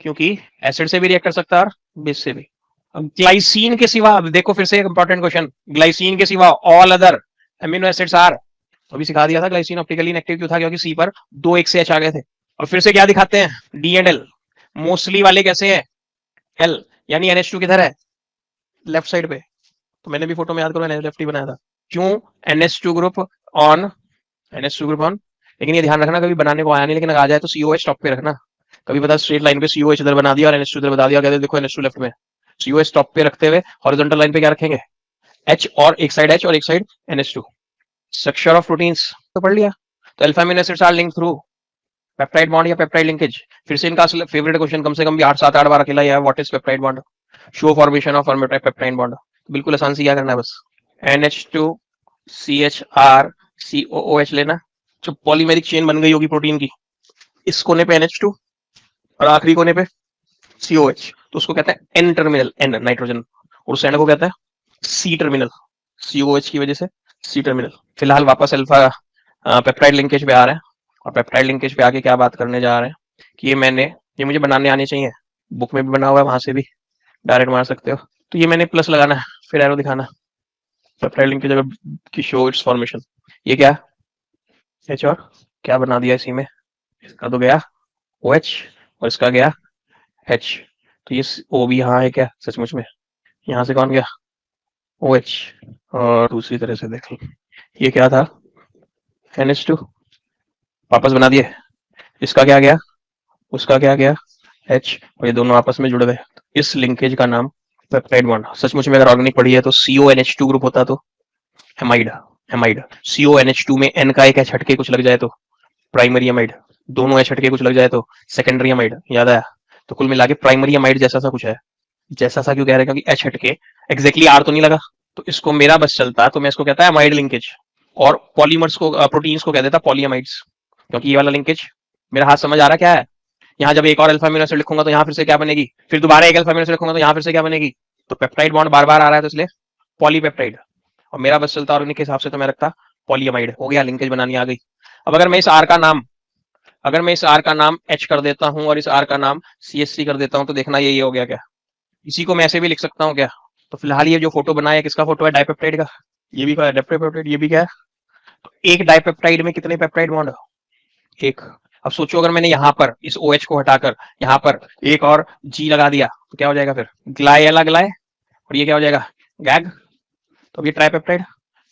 क्योंकि एसिड से भी रिएक्ट कर सकता है और बेस से भी। अब ग्लाइसिन के सिवा, देखो फिर से एक इंपॉर्टेंट क्वेश्चन, ग्लाइसिन के सिवा all other amino acids are, तो अभी सिखा दिया था ग्लाइसिन ऑप्टिकली इनएक्टिव क्यों था, क्योंकि सी पर 2 एक से H आ गए थे। और फिर से क्या दिखाते हैं, डी एंड एल, मोस्टली वाले कैसे हैं, एल, यानी NH2 किधर है, लेफ्ट साइड पे, तो मैंने भी फोटो में याद करो लेफ्ट ही बनाया था। क्यों, NH2 group on, NH2 group on, लेकिन ये ध्यान रखना कभी बनाने को आया नहीं, लेकिन अगर आ जाए तो COH टॉप पे रखना। कभी पता स्ट्रेट लाइन पे COH इधर बना दिया और NH2 इधर बता दिया, कहते देखो NH2 लेफ्ट में, COH टॉप पे रखते हुए हॉरिजॉन्टल लाइन पे क्या रखेंगे, H, और एक साइड H और एक side NH2। Structure of proteins तो पढ़ लिया। तो alpha amino acids are linked through peptide bond या पेप्टाइड लिंकेज। फिर से इनका फेवरेट क्वेश्चन कम से कम भी 8-7-8 बार अकेला है, what is peptide bond, show formation of peptide bond. बिल्कुल आसान सी क्या करना है, बस NH2 CHR COOH लेना, जो पॉलीमेरिक चेन बन गई होगी प्रोटीन की, इस कोने पे NH2 और आखिरी कोने पे COH, तो उसको कहते हैं N टर्मिनल, N नाइट्रोजन, और उस एंड को कहते हैं C टर्मिनल, COH की वजह से C टर्मिनल। फिलहाल वापस अल्फा पेप्टाइड लिंकेज पे आ रहे हैं, और पेप्टाइड लिंकेज पे आके क्या बात करने जा रहे हैं कि ये मुझे बनाने आने चाहिए, बुक में भी बना हुआ है, वहां से भी डायरेक्ट मार सकते हो। तो ये मैंने प्लस लगाना है, फिर एरो दिखाना, पेप्टाइड लिंकेज अगर की शो इट्स फॉर्मेशन, ये क्या H और क्या बना दिया इसी में, इसका तो गया OH और इसका गया H, तो ये O भी यहाँ है क्या सचमुच में, यहाँ से कौन गया OH, और दूसरी तरह से देख लो ये क्या था NH2, वापस बना दिए, इसका क्या गया उसका क्या गया H, और ये दोनों आपस में जुड़ गए, इस लिंकेज का नाम पेप्टाइड बॉन्ड। सचमुच में अगर ऑर्गेनिक पढ़ी है तो CONH2 ग्रुप होता तो हेमाइड, हेमाइड, CONH2 में N का एक H हटके कुछ लग जाए तो प्राइमरी अमाइड, दोनों H हटके कुछ लग जाए तो सेकेंडरी अमाइड, याद आया। तो कुल मिला के प्राइमरी अमाइड जैसा सा कुछ है, जैसा सा क्यों कह रहे हैं, क्योंकि H हटके एग्जैक्टली R तो नहीं लगा, तो इसको मेरा बस चलता तो मैं इसको कहता है अमाइड लिंकेज, और पॉलीमर्स को प्रोटीन्स को कह देता पॉलीअमाइड्स, क्योंकि ये वाला लिंकेज, मेरा हाथ समझ आ रहा क्या है, यहाँ जब एक और अल्फा अमीनो एसिड लिखूंगा तो यहाँ फिर से क्या बनेगी, फिर दोबारा एक अल्फा अमीनो एसिड लिखूंगा तो यहाँ फिर से क्या बनेगी, तो पेप्टाइड बॉन्ड बार बार आ रहा है तो इसलिए पॉलीपेप्टाइड, और मेरा बस चलता ऑर्गेनिक के हिसाब से तो मैं रखता पॉलीअमाइड, हो गया, लिंकेज बनानी आ गई। अब अगर मैं इस R का नाम H कर देता हूं और इस R का नाम CHC कर देता हूं, तो देखना ये हो गया क्या, इसी को मैं ऐसे भी लिख सकता हूँ क्या? तो फिलहाल ये जो फोटो बनाया है किसका फोटो है? डाइपेप्टाइड का। ये भी क्या है? डाइपेप्टाइड। ये भी क्या है? तो एक डाइपेप्टाइड में कितने पेप्टाइड बॉन्ड? एक। अब सोचो अगर मैंने यहाँ पर इस OH को हटाकर यहाँ पर एक और G लगा दिया तो क्या हो जाएगा फिर? ग्लाय ग्लाय। और ये क्या हो जाएगा? गैग। तो अब ये ट्राइपेप्टाइड।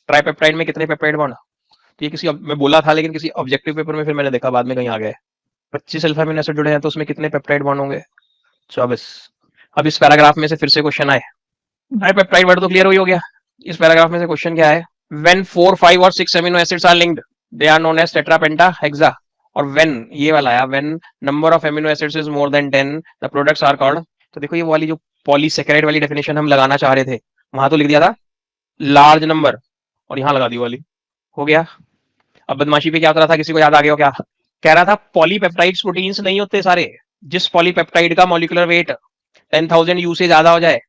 ट्राइपेप्टाइड में कितने पेप्टाइड बॉन्ड? तो ये किसी मैं बोला था लेकिन किसी ऑब्जेक्टिव पेपर में फिर मैंने देखा बाद में कहीं आ गए। 25 अल्फा अमीनो एसिड जुड़े हैं तो उसमें कितने पेप्टाइड बॉन्ड होंगे? 24। अब इस पैराग्राफ में से फिर से क्वेश्चन आए। डाइपेप्टाइड वर्ड तो क्लियर हो गया। इस पैराग्राफ में से क्वेश्चन क्या है? व्हेन 4, 5 और 6 amino acids are linked they are known as tetra penta hexa. और व्हेन ये वाला आया, when number of amino acids is more than 10 the products are called. तो देखो ये वाली जो पॉलीसेकेराइड वाली डेफिनेशन हम लगाना चाह रहे थे वहां तो लिख दिया था लार्ज नंबर और यहाँ लगा दी वाली। हो गया। अब बदमाशी पे क्या उतरा था? किसी को याद आ गया हो क्या? कह रहा था पॉलीपेप्टाइड्स प्रोटीन्स नहीं होते सारे। जिस पॉलीपेप्टाइड का मॉलिक्यूलर वेट 10,000 यू से ज्यादा हो जाए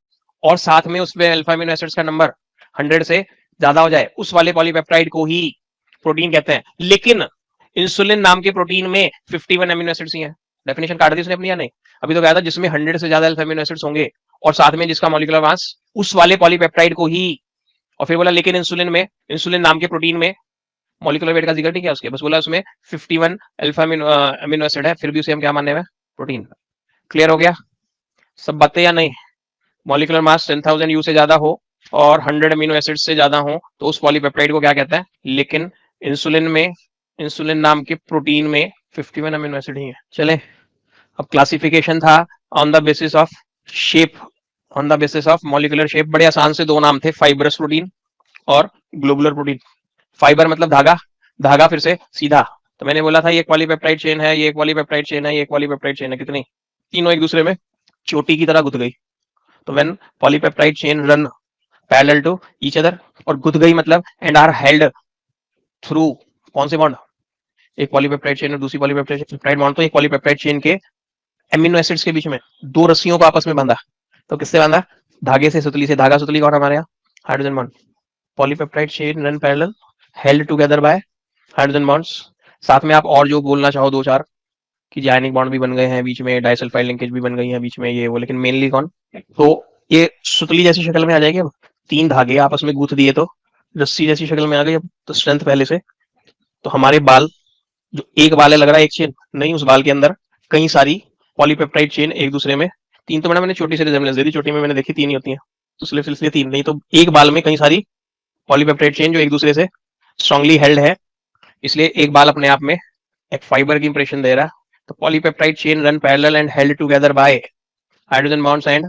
और साथ में उसमें अल्फा अमीनो एसिड्स का नंबर 100 से ज्यादा हो जाए उस वाले पॉलीपेप्टाइड को ही प्रोटीन कहते हैं। लेकिन इंसुलिन नाम के प्रोटीन में 51 अमीनो एसिड्स ही हैं। डेफिनेशन काट दी उसने अपनी या नहीं? अभी तो कहा था जिसमें 100 से ज्यादा अल्फा अमीनो एसिड्स होंगे और साथ में जिसका मॉलिक्यूलर मास उस वाले पॉलीपेप्टाइड को ही। और फिर बोला लेकिन इंसुलिन नाम के प्रोटीन में मॉलिक्यूलर वेट का जिक्र नहीं किया उसके, बस बोला उसमें 51 अल्फा अमीनो एसिड है, फिर भी उसे हम क्या मानने में? प्रोटीन। क्लियर हो गया सब बातें या नहीं? मॉलिक्यूलर मास 10,000 यू से ज्यादा हो और 100 अमीनो एसिड से ज्यादा हो तो उस पॉलीपेप्टाइड को क्या कहते हैं? लेकिन इंसुलिन नाम के प्रोटीन में 51 अमीनो एसिड ही है। चले अब क्लासिफिकेशन था on the basis of shape, on the basis of molecular shape. बड़े आसान से दो नाम थे, फाइब्रस प्रोटीन और ग्लोबुलर प्रोटीन। फाइबर मतलब धागा, धागा फिर से सीधा। तो मैंने बोला था ये पॉलीपेप्टाइड चेन है, ये पॉलीपेप्टाइड चेन है, ये पॉलीपेप्टाइड चेन है। कितनी? तीनों एक दूसरे में चोटी की तरह गुथ गई। तो when polypeptide chain run parallel to each other, और गुथ गई मतलब एंड आर हेल्ड थ्रू कौन से बॉन्ड? एक पॉलीपेप्टाइड चेन और दूसरी पॉलीपेप्टाइड बॉन्ड। तो एक पॉलीपेप्टाइड चेन के एमिनो एसिड्स के बीच में दो रस्सियों को आपस में बांधा। तो किससे बांधा? धागे से, सुतली से। धागा सुतली कौन हमारे यहाँ? Hydrogen bond. Polypeptide chain run parallel held together bye hydrogen bonds. साथ में आप और जो बोलना चाहो दो चार कि जायनिक बॉन्ड भी बन गए हैं बीच में, डाइसल्फाइड लिंकेज भी बन गई है बीच में, ये वो, लेकिन मेनली कौन? तो ये सुतली जैसी शक्ल में आ जाएगी। अब तीन धागे आपस में गूंथ दिए तो रस्सी जैसी शक्ल में आ गई। अब तो स्ट्रेंथ पहले से। तो हमारे बाल, जो एक बाल है लग रहा है एक चेन, नहीं, उस बाल के अंदर कई सारी पॉलीपेप्टाइड चेन एक दूसरे में। तीन तो मैंने छोटी सी रिजेम्बलेंस दे दी, छोटी में मैंने देखी तीन ही होती है तो सिर्फ इसलिए तीन नहीं, तो एक बाल में कई सारी पॉलीपेप्टाइड चेन जो एक दूसरे से स्ट्रांगली हेल्ड है, इसलिए एक बाल अपने आप में एक फाइबर की इंप्रेशन दे रहा है। तो polypeptide chain run parallel and held together bye hydrogen bonds and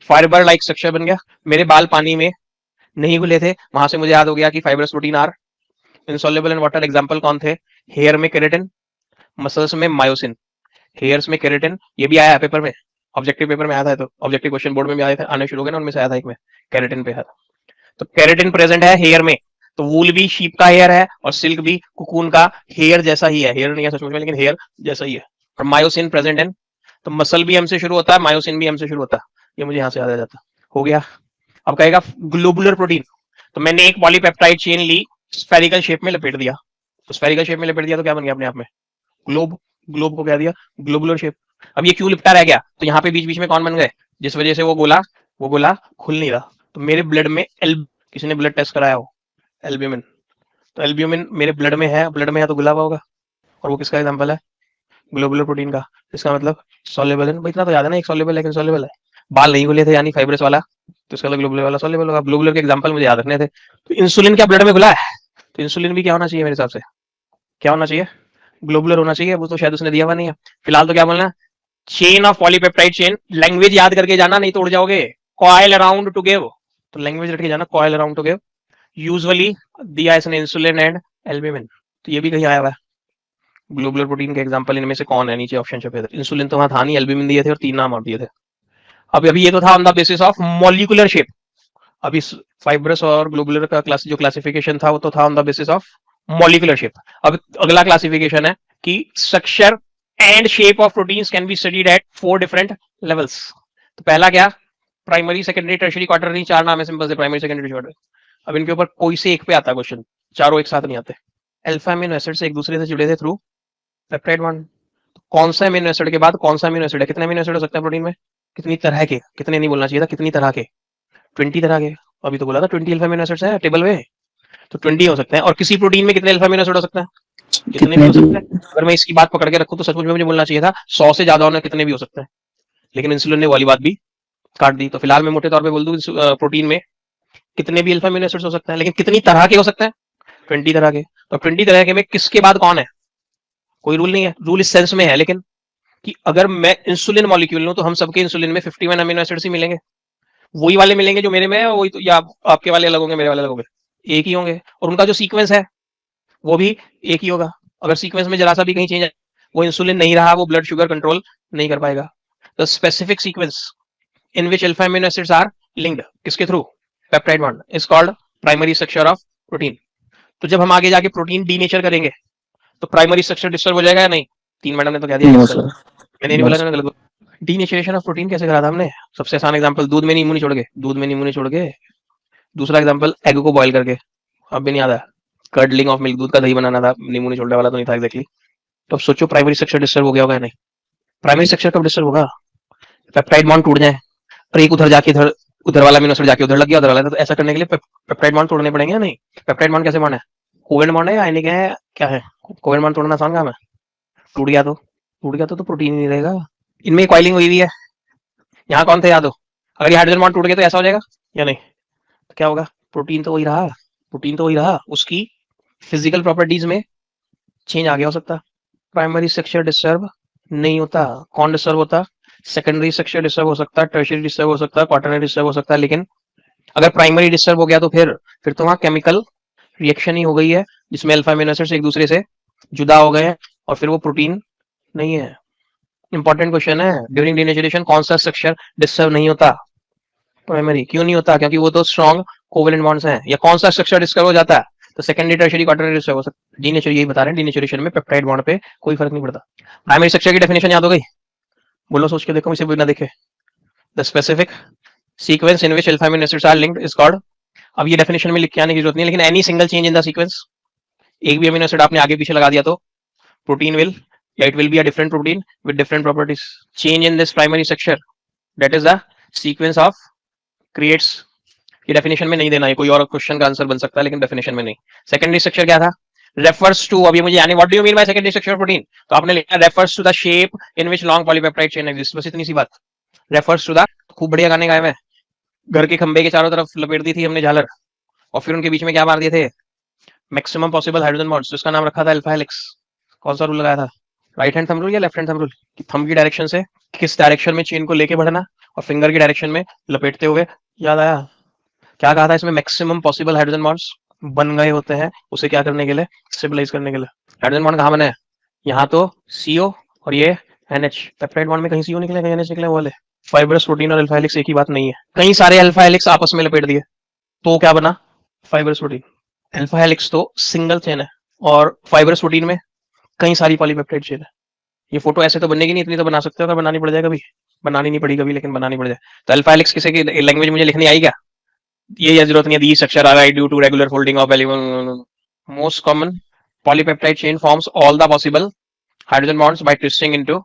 fibre like structure बन गया। मेरे बाल पानी में नहीं घुले थे, वहां से मुझे याद हो गया कि fibrous protein are insoluble in water. Example कौन थे? हेयर में केराटिन, मसल्स में मायोसिन। हेयर्स में केराटिन, ये भी आया है पेपर में, ऑब्जेक्टिव पेपर में आया था। तो ऑब्जेक्टिव क्वेश्चन बोर्ड में भी आए थे, आने शुरू हो गए ना, उनमें से आया था एक में केराटिन पे है। तो केराटिन प्रेजेंट है हेयर में। तो वूल भी शीप का हेयर है और सिल्क भी कुकून का हेयर जैसा ही है। हेयर नहीं है सचमुच में लेकिन हेयर जैसा ही है। और मायोसिन प्रेजेंट है। तो मसल भी हमसे शुरू होता है, मायोसिन भी हमसे शुरू होता है। ये मुझे यहाँ से याद आ जाता। हो गया। अब कहेगा ग्लोबुलर प्रोटीन। तो मैंने एक पॉलीपेप्टाइड चेन ली, स्फेरिकल शेप में लपेट दिया। तो स्फेरिकल शेप में लपेट दिया तो क्या बन गया अपने आप में? ग्लोब। ग्लोब को क्या दिया? Globular shape. अब ये क्यों लिपटा रह गया? तो यहाँ पे बीच बीच में कौन बन गए जिस वजह से वो गोला खुल नहीं रहा। तो मेरे ब्लड में किसी ने ब्लड टेस्ट कराया हो, एल्ब्यूमिन। तो एल्ब्यूमिन मेरे ब्लड में है, ब्लड में है तो गुलाबा होगा। और वो किसका एग्जांपल है? ग्लोबुलर प्रोटीन का। इसका मतलब सॉल्युबल है। इतना तो याद है ना, एक सॉल्युबल है, इनसॉल्युबल है। बाल नहीं खुले थे यानी फाइब्रस वाला, तो इसका मतलब ग्लोबुलर वाला सॉल्युबल होगा। ग्लोबुलर के एग्जांपल मुझे याद रखने थे। तो इंसुलिन क्या ब्लड में घुला है? तो इंसुलिन भी क्या होना चाहिए मेरे हिसाब से? क्या होना चाहिए? ग्लोबुलर होना चाहिए। वो तो शायद उसने दिया हुआ नहीं है। फिलहाल तो क्या बोलना है? Chain of polypeptide chain. Language याद करके जाना, नहीं तो उड़ जाओगे। कॉइल अराउंड टू गिव, तो लैंग्वेज रट के जाना, coil around two give. Usually दिया इसने इंसुलिन एंड एल्ब्यूमिन। तो ये भी कहीं आया हुआ है। ग्लोबुलर प्रोटीन के एग्जांपल इनमें से कौन है? नीचे ऑप्शन छपे थे। इंसुलिन तो वहां था नहीं, एल्ब्यूमिन दिए थे और तीन नाम और दिए थे। अभी ये तो था on the basis of molecular shape. अभी फाइब्रस और ग्लोबुलर का जो क्लासिफिकेशन था वो तो था on the basis of molecular shape. अब अगला क्लासिफिकेशन है कि structure and shape of proteins can be studied at 4 different levels. तो पहला क्या? Primary, secondary, tertiary, quaternary. चार नाम है सिंपल से, प्राइमरी, सेकेंडरी, क्वार्टररी। अब इनके ऊपर कोई से एक पे आता है क्वेश्चन, चारों एक साथ नहीं आते। अल्फा अमीनो एसिड से एक दूसरे से जुड़े थे थ्रू पेप्टाइड बॉन्ड। कौन सा अमीनो एसिड के बाद कौन सा अमीनो एसिड है? कितने अमीनो एसिड हो सकते हैं प्रोटीन में? कितनी तरह के, कितने नहीं बोलना चाहिए था, कितनी तरह के, 20 तरह के। अभी तो बोला था 20 अल्फा अमीनो एसिड्स है टेबल में, तो 20 हो सकते हैं। और किसी प्रोटीन में कितने अल्फा अमीनो एसिड हो सकते हैं? कितने भी कितने हो भी। सकते हैं। अगर मैं इसकी बात पकड़ के रखूं तो सचमुच में मुझे बोलना चाहिए था 100 से ज्यादा होना, कितने भी हो सकते हैं। लेकिन इंसुलिन ने वाली बात भी काट दी। तो फिलहाल मैं मोटे तौर पे बोल दूं प्रोटीन में कितने भी अल्फा अमीनो एसिड्स हो सकते हैं, लेकिन कितनी तरह के हो सकते हैं? 20 तरह के। तो 20 तरह के में किसके बाद कौन है? कोई रूल नहीं है। रूल इस सेंस में है लेकिन कि अगर मैं इंसुलिन मॉलिक्यूल लूं तो हम सबके इंसुलिन में 51 अमीनो एसिड्स ही मिलेंगे। वही वाले मिलेंगे जो मेरे में है, वही तो, या आपके वाले अलग होंगे, मेरे वाले अलग होंगे? एक ही होंगे। और उनका जो सीक्वेंस है वो भी एक ही होगा। अगर सीक्वेंस में जरा सा भी कहीं चेंज है, वो इंसुलिन नहीं रहा, वो ब्लड शुगर कंट्रोल नहीं कर पाएगा। The specific sequence in which alpha amino acids are linked, किसके थ्रू? Peptide bond is called primary structure of protein. तो जब हम आगे जाके प्रोटीन डीनेचर करेंगे तो प्राइमरी स्ट्रक्चर डिस्टर्ब हो जाएगा या नहीं? तीन मैडम ने तो कह दिया नो यस सर। सर। मैंने नहीं नो बोला, सर। इन्होंने गलत बोला। डीनेचरेशन ऑफ प्रोटीन कैसे करा था हमने? सबसे आसान एग्जांपल, दूध में नींबू निचोड़ के, दूध में नींबू निचोड़ के। दूसरा एग्जांपल, एग को बॉईल करके। अब भी नहीं आता? कर्डलिंग ऑफ मिल्क, दूध का दही बनाना था, नींबू निचोड़ने वाला तो नहीं था एग्जैक्टली। तो अब सोचो प्राइमरी स्ट्रक्चर डिस्टर्ब हो गया होगा या नहीं? प्राइमरी स्ट्रक्चर कब डिस्टर्ब होगा? पेप्टाइड बॉन्ड टूट जाए और एक उधर जाके इधर, उधर वाला अमीनो एसिड जाके उधर लग गया, उधर वाला, तो ऐसा करने के लिए पेप्टाइड बॉन्ड तोड़ने पड़ेंगे या नहीं? पेप्टाइड बॉन्ड कैसे बॉन्ड है? कोवेलेंट बॉन्ड है या आयनिक है? क्या है? कोवेलेंट बॉन्ड तोड़ना आसान काम है? टूट गया तो, टूट गया तो प्रोटीन ही नहीं रहेगा। इनमें कॉइलिंग हुई हुई है। यहाँ कौन थे याद हो? अगर ये हाइड्रोजन बॉन्ड टूट गया तो ऐसा हो जाएगा या नहीं? तो क्या होगा? प्रोटीन तो वही रहा, प्रोटीन तो वही रहा, उसकी फिजिकल प्रॉपर्टीज में चेंज आ गया हो सकता। प्राइमरी स्ट्रक्चर डिस्टर्ब नहीं होता। कौन डिस्टर्ब होता? सेकेंडरी स्ट्रक्चर डिस्टर्ब हो सकता है, टर्शियरी डिस्टर्ब हो सकता है, क्वाटरनरी डिस्टर्ब हो सकता है। लेकिन अगर प्राइमरी डिस्टर्ब हो गया तो फिर तो वहां केमिकल रिएक्शन ही हो गई है, जिसमें अल्फा अमीनो एसिड्स एक दूसरे से जुदा हो गए हैं और फिर वो प्रोटीन नहीं है। इंपॉर्टेंट क्वेश्चन है, ड्यूरिंग डीनेचरेशन कौन सा स्ट्रक्चर डिस्टर्ब नहीं होता? प्राइमरी। क्यों नहीं होता? क्योंकि वो तो स्ट्रॉन्ग कोवेलेंट बॉन्ड्स हैं। या कौन सा स्ट्रक्चर डिस्टर्ब हो जाता है? तो सेकेंडरी, टर्शियरी, क्वाटरनरी डिस्टर्ब हो सकता है। डीनेचर यही बता रहे हैं, डीनेचरेशन में पेप्टाइड बॉन्ड पे कोई फर्क नहीं पड़ता। प्राइमरी स्ट्रक्चर की डेफिनेशन याद हो गई? बोलो सोच के देखो, इसे बिना देखे। The specific sequence in which alpha amino acids are linked is called. अब ये डेफिनेशन में लिख के आने की जरूरत नहीं है, लेकिन any single change in the sequence, एक भी अमीनो एसिड आपने आगे पीछे लगा दिया तो प्रोटीन विल, या it will be a different protein with different properties. Change in this primary structure, that is the sequence of creates. ये डेफिनेशन में नहीं देना है, कोई और क्वेश्चन का आंसर बन सकता है लेकिन डेफिनेशन में नहीं। सेकेंडरी स्ट्रक्चर क्या था? रेफर्स टू, अभी मुझे यानी what do you mean by secondary structure protein, तो आपने लिखा refers to the shape in which long polypeptide chain exist, बस इतनी सी बात। रेफर्स टू द, खूब बढ़िया गाने गाए हुए, घर के खंबे के चारों तरफ लपेट दी थी हमने झालर, और फिर उनके बीच में क्या मार दिए थे? मैक्सिमम पॉसिबल हाइड्रोजन बॉन्ड्स, जिसका नाम रखा था अल्फा हेलिक्स। कौन सा रूल लगाया था? राइट हैंड थंब रूल या लेफ्ट हैंड थंब रूल? कि थंब की डायरेक्शन से किस डायरेक्शन में चेन को लेके बढ़ना, और फिंगर की डायरेक्शन में लपेटते हुए। याद आया? क्या कहा था इसमें? मैक्सिमम पॉसिबल हाइड्रोजन बॉन्ड्स बन गए होते हैं, उसे क्या करने के लिए? स्टेबलाइज करने के लिए। हाइड्रोजन बॉन्ड कहाँ बने हैं? यहाँ तो सीओ और ये एनएच। पेप्टाइड बॉन्ड में कहीं सीओ निकले, कहीं एनएच निकले, वो वाले। फाइब्रस प्रोटीन और अल्फा हेलिक्स एक ही बात नहीं है। कई सारे अल्फा हेलिक्स आपस में लपेट दिए तो क्या बना? Fibrous protein. अल्फा हेलिक्स तो सिंगल चेन है, और फाइब्रस प्रोटीन में कई सारी पॉलीपेप्टाइड चेन है। ये फोटो ऐसे तो बनेगी नहीं, इतनी तो बना सकते हो, अगर बनानी पड़ जाए कभी। बनानी नहीं पड़ी कभी, लेकिन बनानी पड़ जाए। तो अल्फा हेलिक्स किसी की लैंग्वेज मुझे लिखनी आई क्या? ये जरूरत नहीं है। दी स्ट्रक्चर आ गई due to regular folding of element, most common polypeptide chain forms all the possible hydrogen bonds by twisting into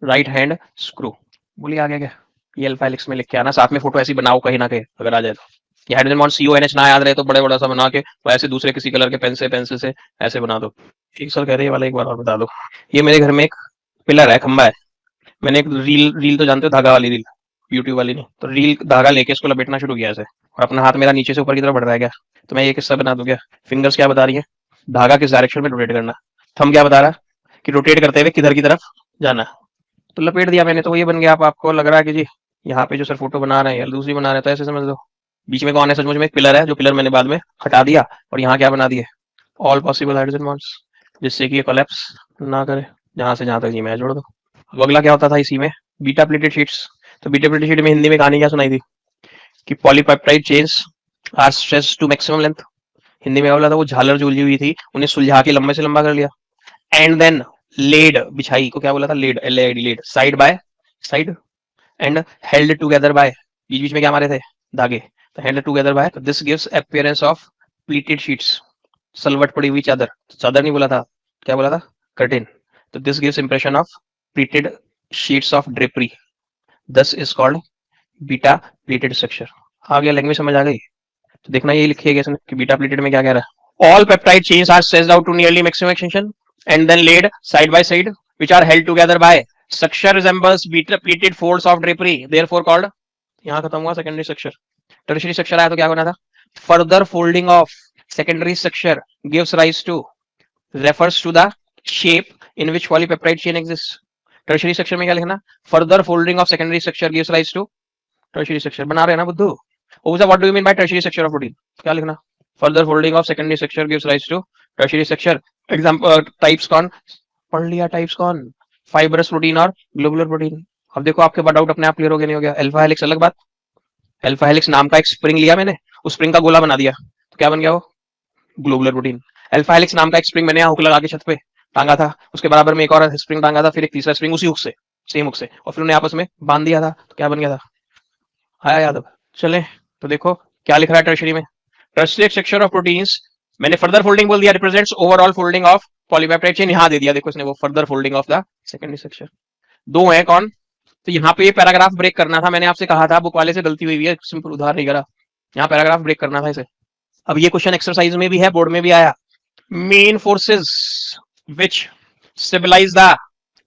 right hand screw. बोलिए आगे क्या? ये अल्फा हेलिक्स में लिख के आना, साथ में फोटो ऐसी बनाओ कहीं ना कहीं अगर आ जाए तो। ये हाइड्रोजन बॉन्ड सीओ एनएच ना याद रहे तो बड़े बड़ा सा बना के वैसे दूसरे किसी कलर के पेंसिल से ऐसे बना दो। एक सर कह रहे हैं वाला एक बार और बता दो। ये मेरे घर में एक पिलर है, खंबा है। मैंने एक रील, रील तो जानते हो, धागा वाली रील, यूट्यूब वाली नहीं, तो रील धागा लेके इसको लपेटना शुरू किया ऐसे, और अपना हाथ मेरा नीचे से ऊपर की तरफ बढ़ रहा है क्या? तो मैं ये किस्सा बना दूं क्या? फिंगर्स क्या बता रही है? धागा किस डायरेक्शन में रोटेट करना। थंब क्या बता रहा है? कि रोटेट करते हुए किधर की तरफ जाना। तो लपेट दिया मैंने, तो ये बन गया। आपको लग रहा है कि जी यहाँ पे जो सर फोटो बना रहे हैं या दूसरी बना रहे हैं, तो ऐसे समझ लो। बीच में कौन है? सचमुच में एक पिलर है, जो पिलर मैंने बाद में हटा दिया, और यहाँ क्या बना दिए? ऑल पॉसिबल हाइड्रोजन बॉन्ड्स, जिससे कि ये कोलैप्स ना करे। जहां से जहां तक जी मैं जोड़ दो। अब अगला क्या होता था इसी में? Beta pleated sheets. तो बीटा प्लेटेड शीट में हिंदी में कहानी क्या सुनाई थी? कि polypeptide chains are stretch to maximum length. Hindi में बोला था वो झालर जो उलझी हुई थी उन्हें सुलझा के लंबे से लंबा कर लिया। एंड देन लेड, बिछाई को क्या बोला था? Laid, L A D, laid, side by side, and held together by, बीच बीच में क्या मारे थे? धागे। तो हेल्ड टुगेदर बाय, तो this gives appearance of pleated sheets. सलवट पड़ी हुई चादर, चादर नहीं बोला था, क्या बोला था? कर्टेन। तो this gives impression of pleated sheets of drapery. This is called beta pleated structure. आ गया, लैंग्वेज समझ आ गई? तो देखना ये लिखिएगा इसने कि बीटा प्लेटेड में क्या कह रहा है। All peptide chains are stretched out to nearly maximum extension and then laid side by side which are held together by structure resembles beta pleated folds of drapery therefore called. यहां खत्म हुआ सेकेंडरी स्ट्रक्चर। टर्शियरी स्ट्रक्चर आया तो क्या बना था? Further folding of secondary structure gives rise to refers to the shape in which polypeptide chain exists. Tertiary structure में क्या लिखना? Further folding of secondary structure gives rise to tertiary structure। बना रहे हैं ना बुद्धू? What do you mean by tertiary structure of protein? क्या लिखना? Further folding of secondary structure gives rise to tertiary structure। Example types कौन पढ़ लिया? टाइप्स कौन? फाइब्रस प्रोटीन और ग्लोबुलर प्रोटीन। अब देखो आपके डाउट अपने आप क्लियर हो गया नहीं हो गया? अल्फा हेलिक्स अलग बात, अल्फा हेलिक्स नाम का एक स्प्रिंग लिया मैंने, उस स्प्रिंग का गोला बना दिया तो क्या बन गया वो? Globular protein. अल्फा हेलिक्स नाम का एक स्प्रिंग मैंने हुक लगा के छत पे टांगा था, उसके बराबर में एक और स्प्रिंग टांगा था, फिर एक तीसरा स्प्रिंग उसी हुक से, सेम हुक से, और फिर उन्हें आपस में बांध दिया था तो क्या बन गया था? आया याद? अब चले तो देखो क्या लिख रहा है टर्शियरी में। टर्शियरी स्ट्रक्चर ऑफ प्रोटीन्स, मैंने फर्दर फोल्डिंग बोल दिया, represents overall folding of polypeptide chain, यहां दे दिया देखो इसने वो further folding of the secondary structure. दो है कौन? तो यहाँ पे ये पैराग्राफ ब्रेक करना था, मैंने आपसे कहा था बुक वाले से गलती हुई है, सिंपल उधार नहीं करा, यहाँ पैराग्राफ ब्रेक करना था इसे। अब ये क्वेश्चन एक्सरसाइज में भी है, बोर्ड में भी आया। Main forces which stabilize the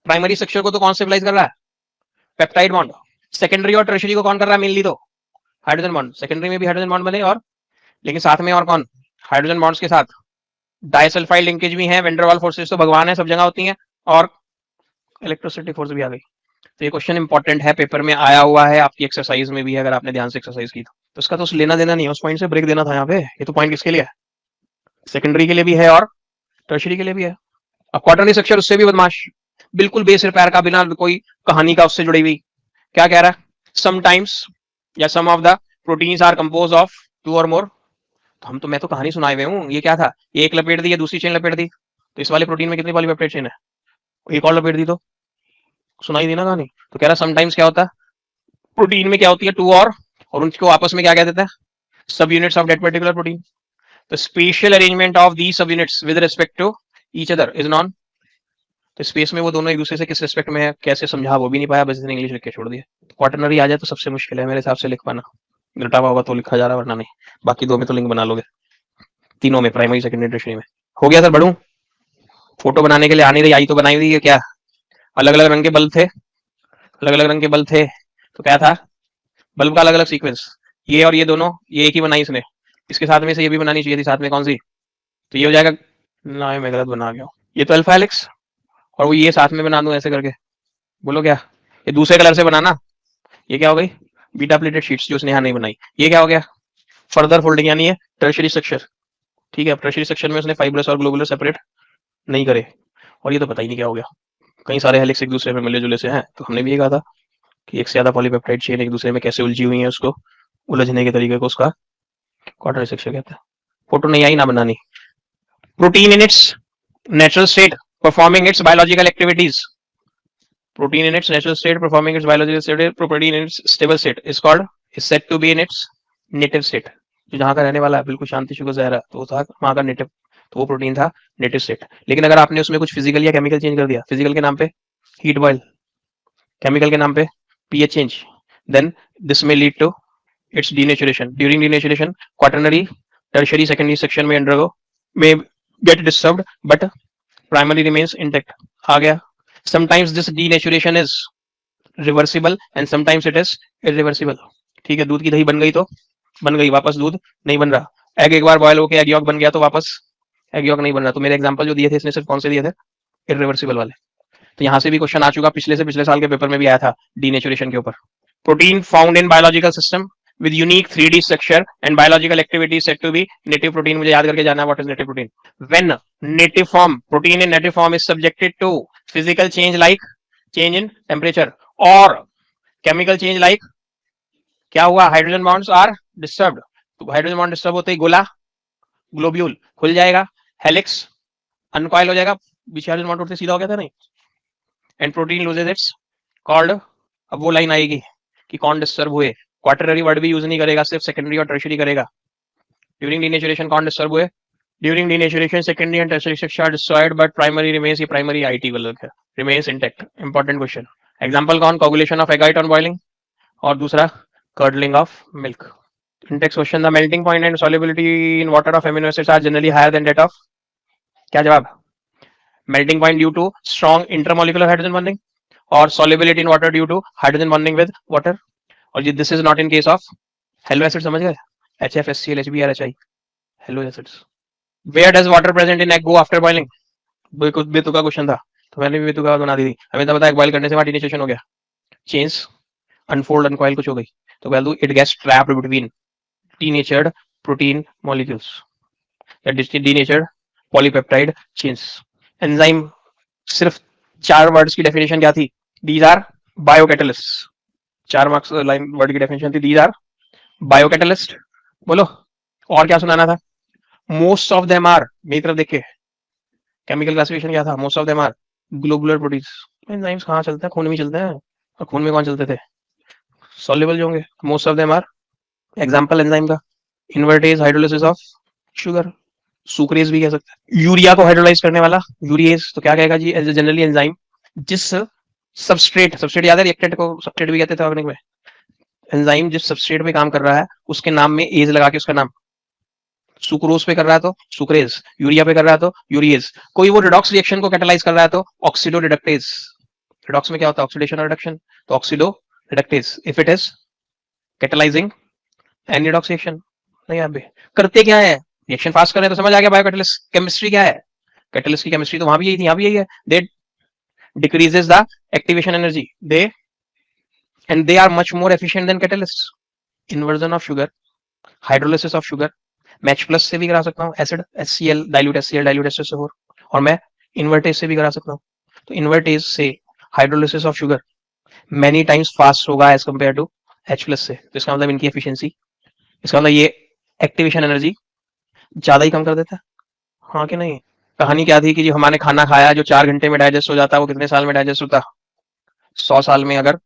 primary structure को तो कौन स्टेबलाइज कर रहा है? Peptide bond. सेकेंडरी और टर्शियरी को कौन कर रहा है? मेनली तो हाइड्रोजन बॉन्ड। सेकेंडरी में भी हाइड्रोजन बॉन्ड बने, और लेकिन साथ में और कौन? हाइड्रोजन बॉन्ड्स के साथ डाइसल्फाइड लिंकेज भी है, वेंडरवाल फोर्सेस तो भगवान है, सब जगह होती हैं, और इलेक्ट्रोस्टैटिक फोर्स भी आ गई। तो ये क्वेश्चन इंपॉर्टेंट है, पेपर में आया हुआ है, आपकी एक्सरसाइज में भी है, अगर आपने ध्यान से एक्सरसाइज की तो उसका तो लेना देना नहीं है, उस पॉइंट से ब्रेक देना था यहाँ पे। ये तो पॉइंट किसके लिए है? सेकेंडरी के लिए भी है और टर्शियरी के लिए भी है। अब क्वाटरनरी स्ट्रक्चर उससे भी बदमाश, बिल्कुल बेस रिपेयर का, बिना कोई कहानी का उससे जुड़ी हुई। क्या कह रहा है? समटाइम्स या some of the proteins are compose of two or more. मैं तो कहानी सुनाए हुए हूँ, ये क्या था? एक लपेट दी या दूसरी चेन लपेट दी, तो इस वाले प्रोटीन में कितनी पॉलीपेप्टाइड चेन है? एक और लपेट दी तो सुनाई दी ना कहानी। तो कह रहा समटाइम्स क्या होता है प्रोटीन में, क्या होती है? टू और उनको आपस में क्या कह देते हैं? Sub units of that particular protein. तो special arrangement of the sub units with respect to each other is known. तो स्पेस में वो दोनों एक दूसरे से किस रिस्पेक्ट में है, कैसे समझा वो भी नहीं पाया, बस इसने इंग्लिश लिख के छोड़ दिया। तो क्वाटरनरी आ जाए तो सबसे मुश्किल है मेरे हिसाब से लिख पाना, घटा हुआ होगा तो लिखा जा रहा, वरना नहीं। बाकी दो में तो लिंक बना लोगे, तीनों में, प्राइमरी सेकेंडरी टर्शियरी में। हो गया सर? बढ़ू? फोटो बनाने के लिए आ नहीं रही, आई तो बनाई हुई है क्या? अलग अलग रंग के बल्ब थे, अलग अलग रंग के बल्ब थे, तो क्या था? बल्ब का अलग अलग सीक्वेंस। ये और ये दोनों, ये एक ही बनाई इसने, इसके साथ में से ये भी बनानी चाहिए थी साथ में, कौन सी? तो ये हो जाएगा ना, मैं गलत बना गया, ये तो अल्फा हेलिक्स, और वो ये साथ में बना दूं ऐसे करके, बोलो क्या? ये दूसरे कलर से बनाना, ये क्या हो गई? बीटा प्लेटेड शीट्स जो उसने यहाँ नहीं बनाई। ये क्या हो गया? फर्दर फोल्डिंग, यानी ये टर्शियरी स्ट्रक्चर। ठीक है, टर्शियरी स्ट्रक्चर में उसने फाइब्रस और ग्लोबुलर सेपरेट नहीं करे, और ये तो पता ही नहीं क्या हो गया, कई सारे हेलिक्स एक दूसरे में मिले जुले से हैं। तो हमने भी ये कहा था कि एक से ज्यादा पॉलीपेप्टाइड चेन एक दूसरे में कैसे उलझी हुई है, उसको उलझने के तरीके को उसका क्वार्टर सेक्शन कहते हैं। फोटो नहीं आई ना बनानी। Protein in its natural state performing it's biological activities, protein in its natural state performing its biological state, protein in its stable state is called, is said to be in its native state। जो जहां का रहने वाला है, बिल्कुल शांति शुगर जहरा, तो वो था वहां का नेटिव, तो वो प्रोटीन था नेटिव स्टेट। लेकिन अगर आपने उसमें कुछ फिजिकल या केमिकल चेंज कर दिया, फिजिकल के नाम पे हीट बॉयल, केमिकल के नाम पे पीएच चेंज, देन दिस में lead to its denaturation. During denaturation quaternary tertiary secondary section में अंडरगो में get disturbed but primary remains intact. आ गया? sometimes this denaturation is reversible and sometimes it is irreversible। ठीक है, दूध की दही बन गई तो बन गई, वापस दूध नहीं बन रहा। एग एक बार बॉयल होकर एग यॉक बन गया तो वापस एग यॉक नहीं बन रहा। तो मेरे एग्जांपल जो दिए थे इसने सिर्फ कौन से दिए थे? इरिवर्सिबल वाले। तो यहाँ से भी क्वेश्चन आ चुका, पिछले से पिछले साल के पेपर में भी आया था डीनेचुरेशन के ऊपर। Protein found in biological system with unique 3D structure and biological activity said to be native protein। मुझे याद करके जाना है what is native protein। when native form, protein in native form is subjected to physical change like change in temperature or chemical change like, क्या हुआ? Hydrogen bonds are disturbed. तो हाइड्रोजन बॉन्ड डिस्टर्ब होते ही गोला, ग्लोब्यूल खुल जाएगा, हेलिक्स अनकॉइल हो जाएगा, बीच हाइड्रोजन बॉन्ड उठते सीधा हो गया था नहीं, and protein loses it's called. अब वो लाइन आएगी कि कौन डिस्टर्ब हुए, क्वार्टरनरी वर्ड भी यूज नहीं करेगा, सिर्फ सेकेंडरी और टर्शियरी करेगा। ड्यूरिंग डीनेचुरेशन कौन डिस्टर्ब हुए? During denaturation secondary and tertiary structure destroyed but primary remains, ये प्राइमरी आईटी वाला है, remains intact. Important question. Example कौन? कोगुलेशन ऑफ एगाइट ऑन बॉइलिंग, और दूसरा curdling of milk. In text question, the melting point and solubility in water of amino acids are generally higher than that of, क्या जवाब? Melting point due to strong intermolecular hydrogen bonding or solubility in water due to hydrogen bonding with water. और ये this is not in case of hello acid, समझ गए? HF, HCl, HBr, HI, hello acids. Where does water present in egg go after boiling? बेतु का क्वेश्चन था, तो मैंने भी बेतु का बना दी थी। हमें तो पता है बॉइल करने से बाद इनिशिएशन हो गया, चेंज अनफोल्ड अनकॉइल कुछ हो गई, तो कह दू it gets trapped between denatured protein molecules या डीनेचर्ड पॉलीपेप्टाइड चेन्स। एंजाइम सिर्फ 4 वर्ड्स की डेफिनेशन क्या थी? These are biocatalyst. 4 marks line word की डेफिनेशन थी, दीज आर बायोकैटलिस्ट। बोलो और क्या सुनाना था? मोस्ट ऑफ देम आर, मेरी तरफ देख के केमिकल क्लासिफिकेशन क्या था? Most of them are globular proteins. Enzymes कहाँ चलते हैं? खून में चलते हैं। और खून में कौन चलते थे? सॉल्युबल जो होंगे। Most of them are, example enzyme का invertase hydrolysis of sugar, sucrase भी कह सकते हैं। यूरिया को हाइड्रोलाइज करने वाला यूरिएज, तो क्या कहेगा जी? एज ए जनरली एंजाइम जिस सबस्ट्रेट, सबस्ट्रेट याद है रिएक्टेंट को सबस्ट्रेट भी कहते थे ऑर्गेनिक में। एंजाइम जिस सबस्ट्रेट पे काम कर रहा है उसके नाम में एज लगा के उसका नाम, सुक्रोज पे कर रहा है तो सुक्रेज, यूरिया पे कर रहा है तो यूरिएज, कोई वो रिडॉक्स रिएक्शन को कैटालाइज कर रहा है तो ऑक्सीडो रिडक्टेज। रिडॉक्स में क्या होता है? ऑक्सीडेशन और रिडक्शन, तो oxido reductase if it is catalysing any redox reaction. नहीं आप भी करते क्या है? रिएक्शन फास्ट कर रहे हैं तो समझ आ गया बायोकैटलिस्ट केमिस्ट्री क्या है। कैटलिस्ट की केमिस्ट्री तो वहां भी यही थी, यहाँ भी यही है। They decreases the activation energy, they and they are much more efficient than catalyst. Inversion of sugar, hydrolysis of sugar, मैच प्लस से भी करा सकता हूँ, acid HCl dilute HCl dilute H2SO4, और मैं इन्वर्टेज से भी करा सकता हूँ। तो इन्वर्टेज से hydrolysis of sugar many times fast होगा as compare to H plus से। तो इसका मतलब इनकी एफिशिएंसी, इसका मतलब ये एक्टिवेशन एनर्जी ज्यादा ही कम कर देता है, हाँ कि नहीं? कहानी क्या थी कि जो हमारे खाना खाया जो 4 घंटे में डाइजेस्ट हो जाता है वो कितने साल में डाइजेस्ट होता? 100 साल में। अगर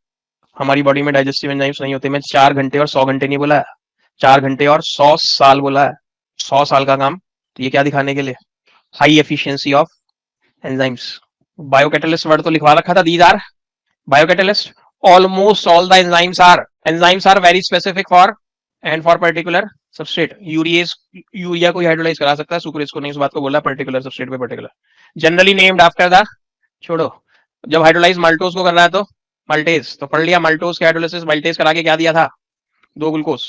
हमारी बॉडी में डाइजेस्टिव एंजाइम्स नहीं होते, मैं 4 घंटे और 100 घंटे नहीं बोला है, 4 घंटे और 100 साल बोला है, 100 साल का काम। तो ये क्या दिखाने के लिए? High efficiency of enzymes. Biocatalyst word तो लिखवा रखा था, these are biocatalyst. Almost all the enzymes are very specific for and for particular substrate. Urease urea को हाइड्रोलाइज करा सकता है, सुक्रेज को नहीं, इस बात को बोला पर्टिकुलर सबस्ट्रेट पे particular. Generally named after the, छोड़ो, जब हाइड्रोलाइज माल्टोज को करना है तो मल्टेज, तो पढ़ लिया माल्टोज के हाइड्रोलिसिस, मल्टेज करा के क्या दिया था? 2 ग्लूकोज,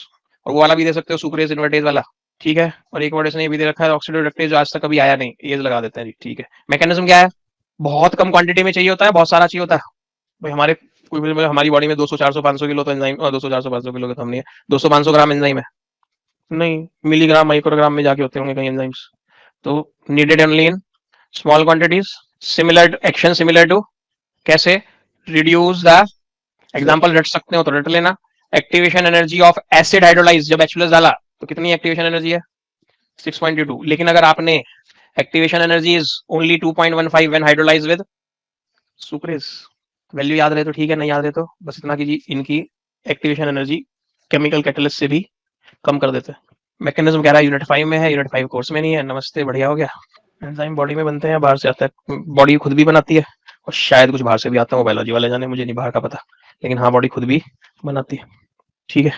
और वो वाला भी दे सकते हो सुक्रेज इन्वर्टेज वाला, ठीक है। और एक वर्ड इसने ये भी दे रखा है ऑक्सीडो रिडक्टेज, जो आज तक कभी आया नहीं, एज लगा देते हैं जी, ठीक है। मैकेनिज्म क्या है? बहुत कम क्वांटिटी में चाहिए होता है, बहुत सारा चाहिए होता है। भाई हमारे हमारी बॉडी में 200 400 500 किलो तो एंजाइम, 200 400 500 किलो का तो हम नहीं है, 200 500 ग्राम एंजाइम है, नहीं मिलीग्राम माइक्रोग्राम में जाके होते होंगे कहीं एंजाइम्स। तो needed only in small quantities, similar action, similar to, कैसे? रिड्यूस द, एग्जांपल रट सकते हो तो रट लेना। Activation energy of acid hydrolyse, जब H+ डाला तो कितनी एक्टिवेशन एनर्जी है? 6.22। लेकिन अगर आपने activation energy is only 2.15 when hydrolyse with sucrase. Value याद रहे तो ठीक है, नहीं याद रहे तो बस इतना कीजिए, इनकी एक्टिवेशन एनर्जी केमिकल कैटलिस्ट से भी कम कर देते हैं। मैकेनिज्म कह रहा है यूनिट 5 में है, यूनिट 5 कोर्स में नहीं है। नमस्ते, बढ़िया हो गया। एंजाइम बॉडी में बनते हैं, बाहर से आता है, बॉडी खुद भी बनाती है, और शायद कुछ बाहर से भी आता है, वो बायोलॉजी वाले जाने, मुझे नहीं बाहर का पता, लेकिन हाँ बॉडी खुद भी बनाती है, ठीक है।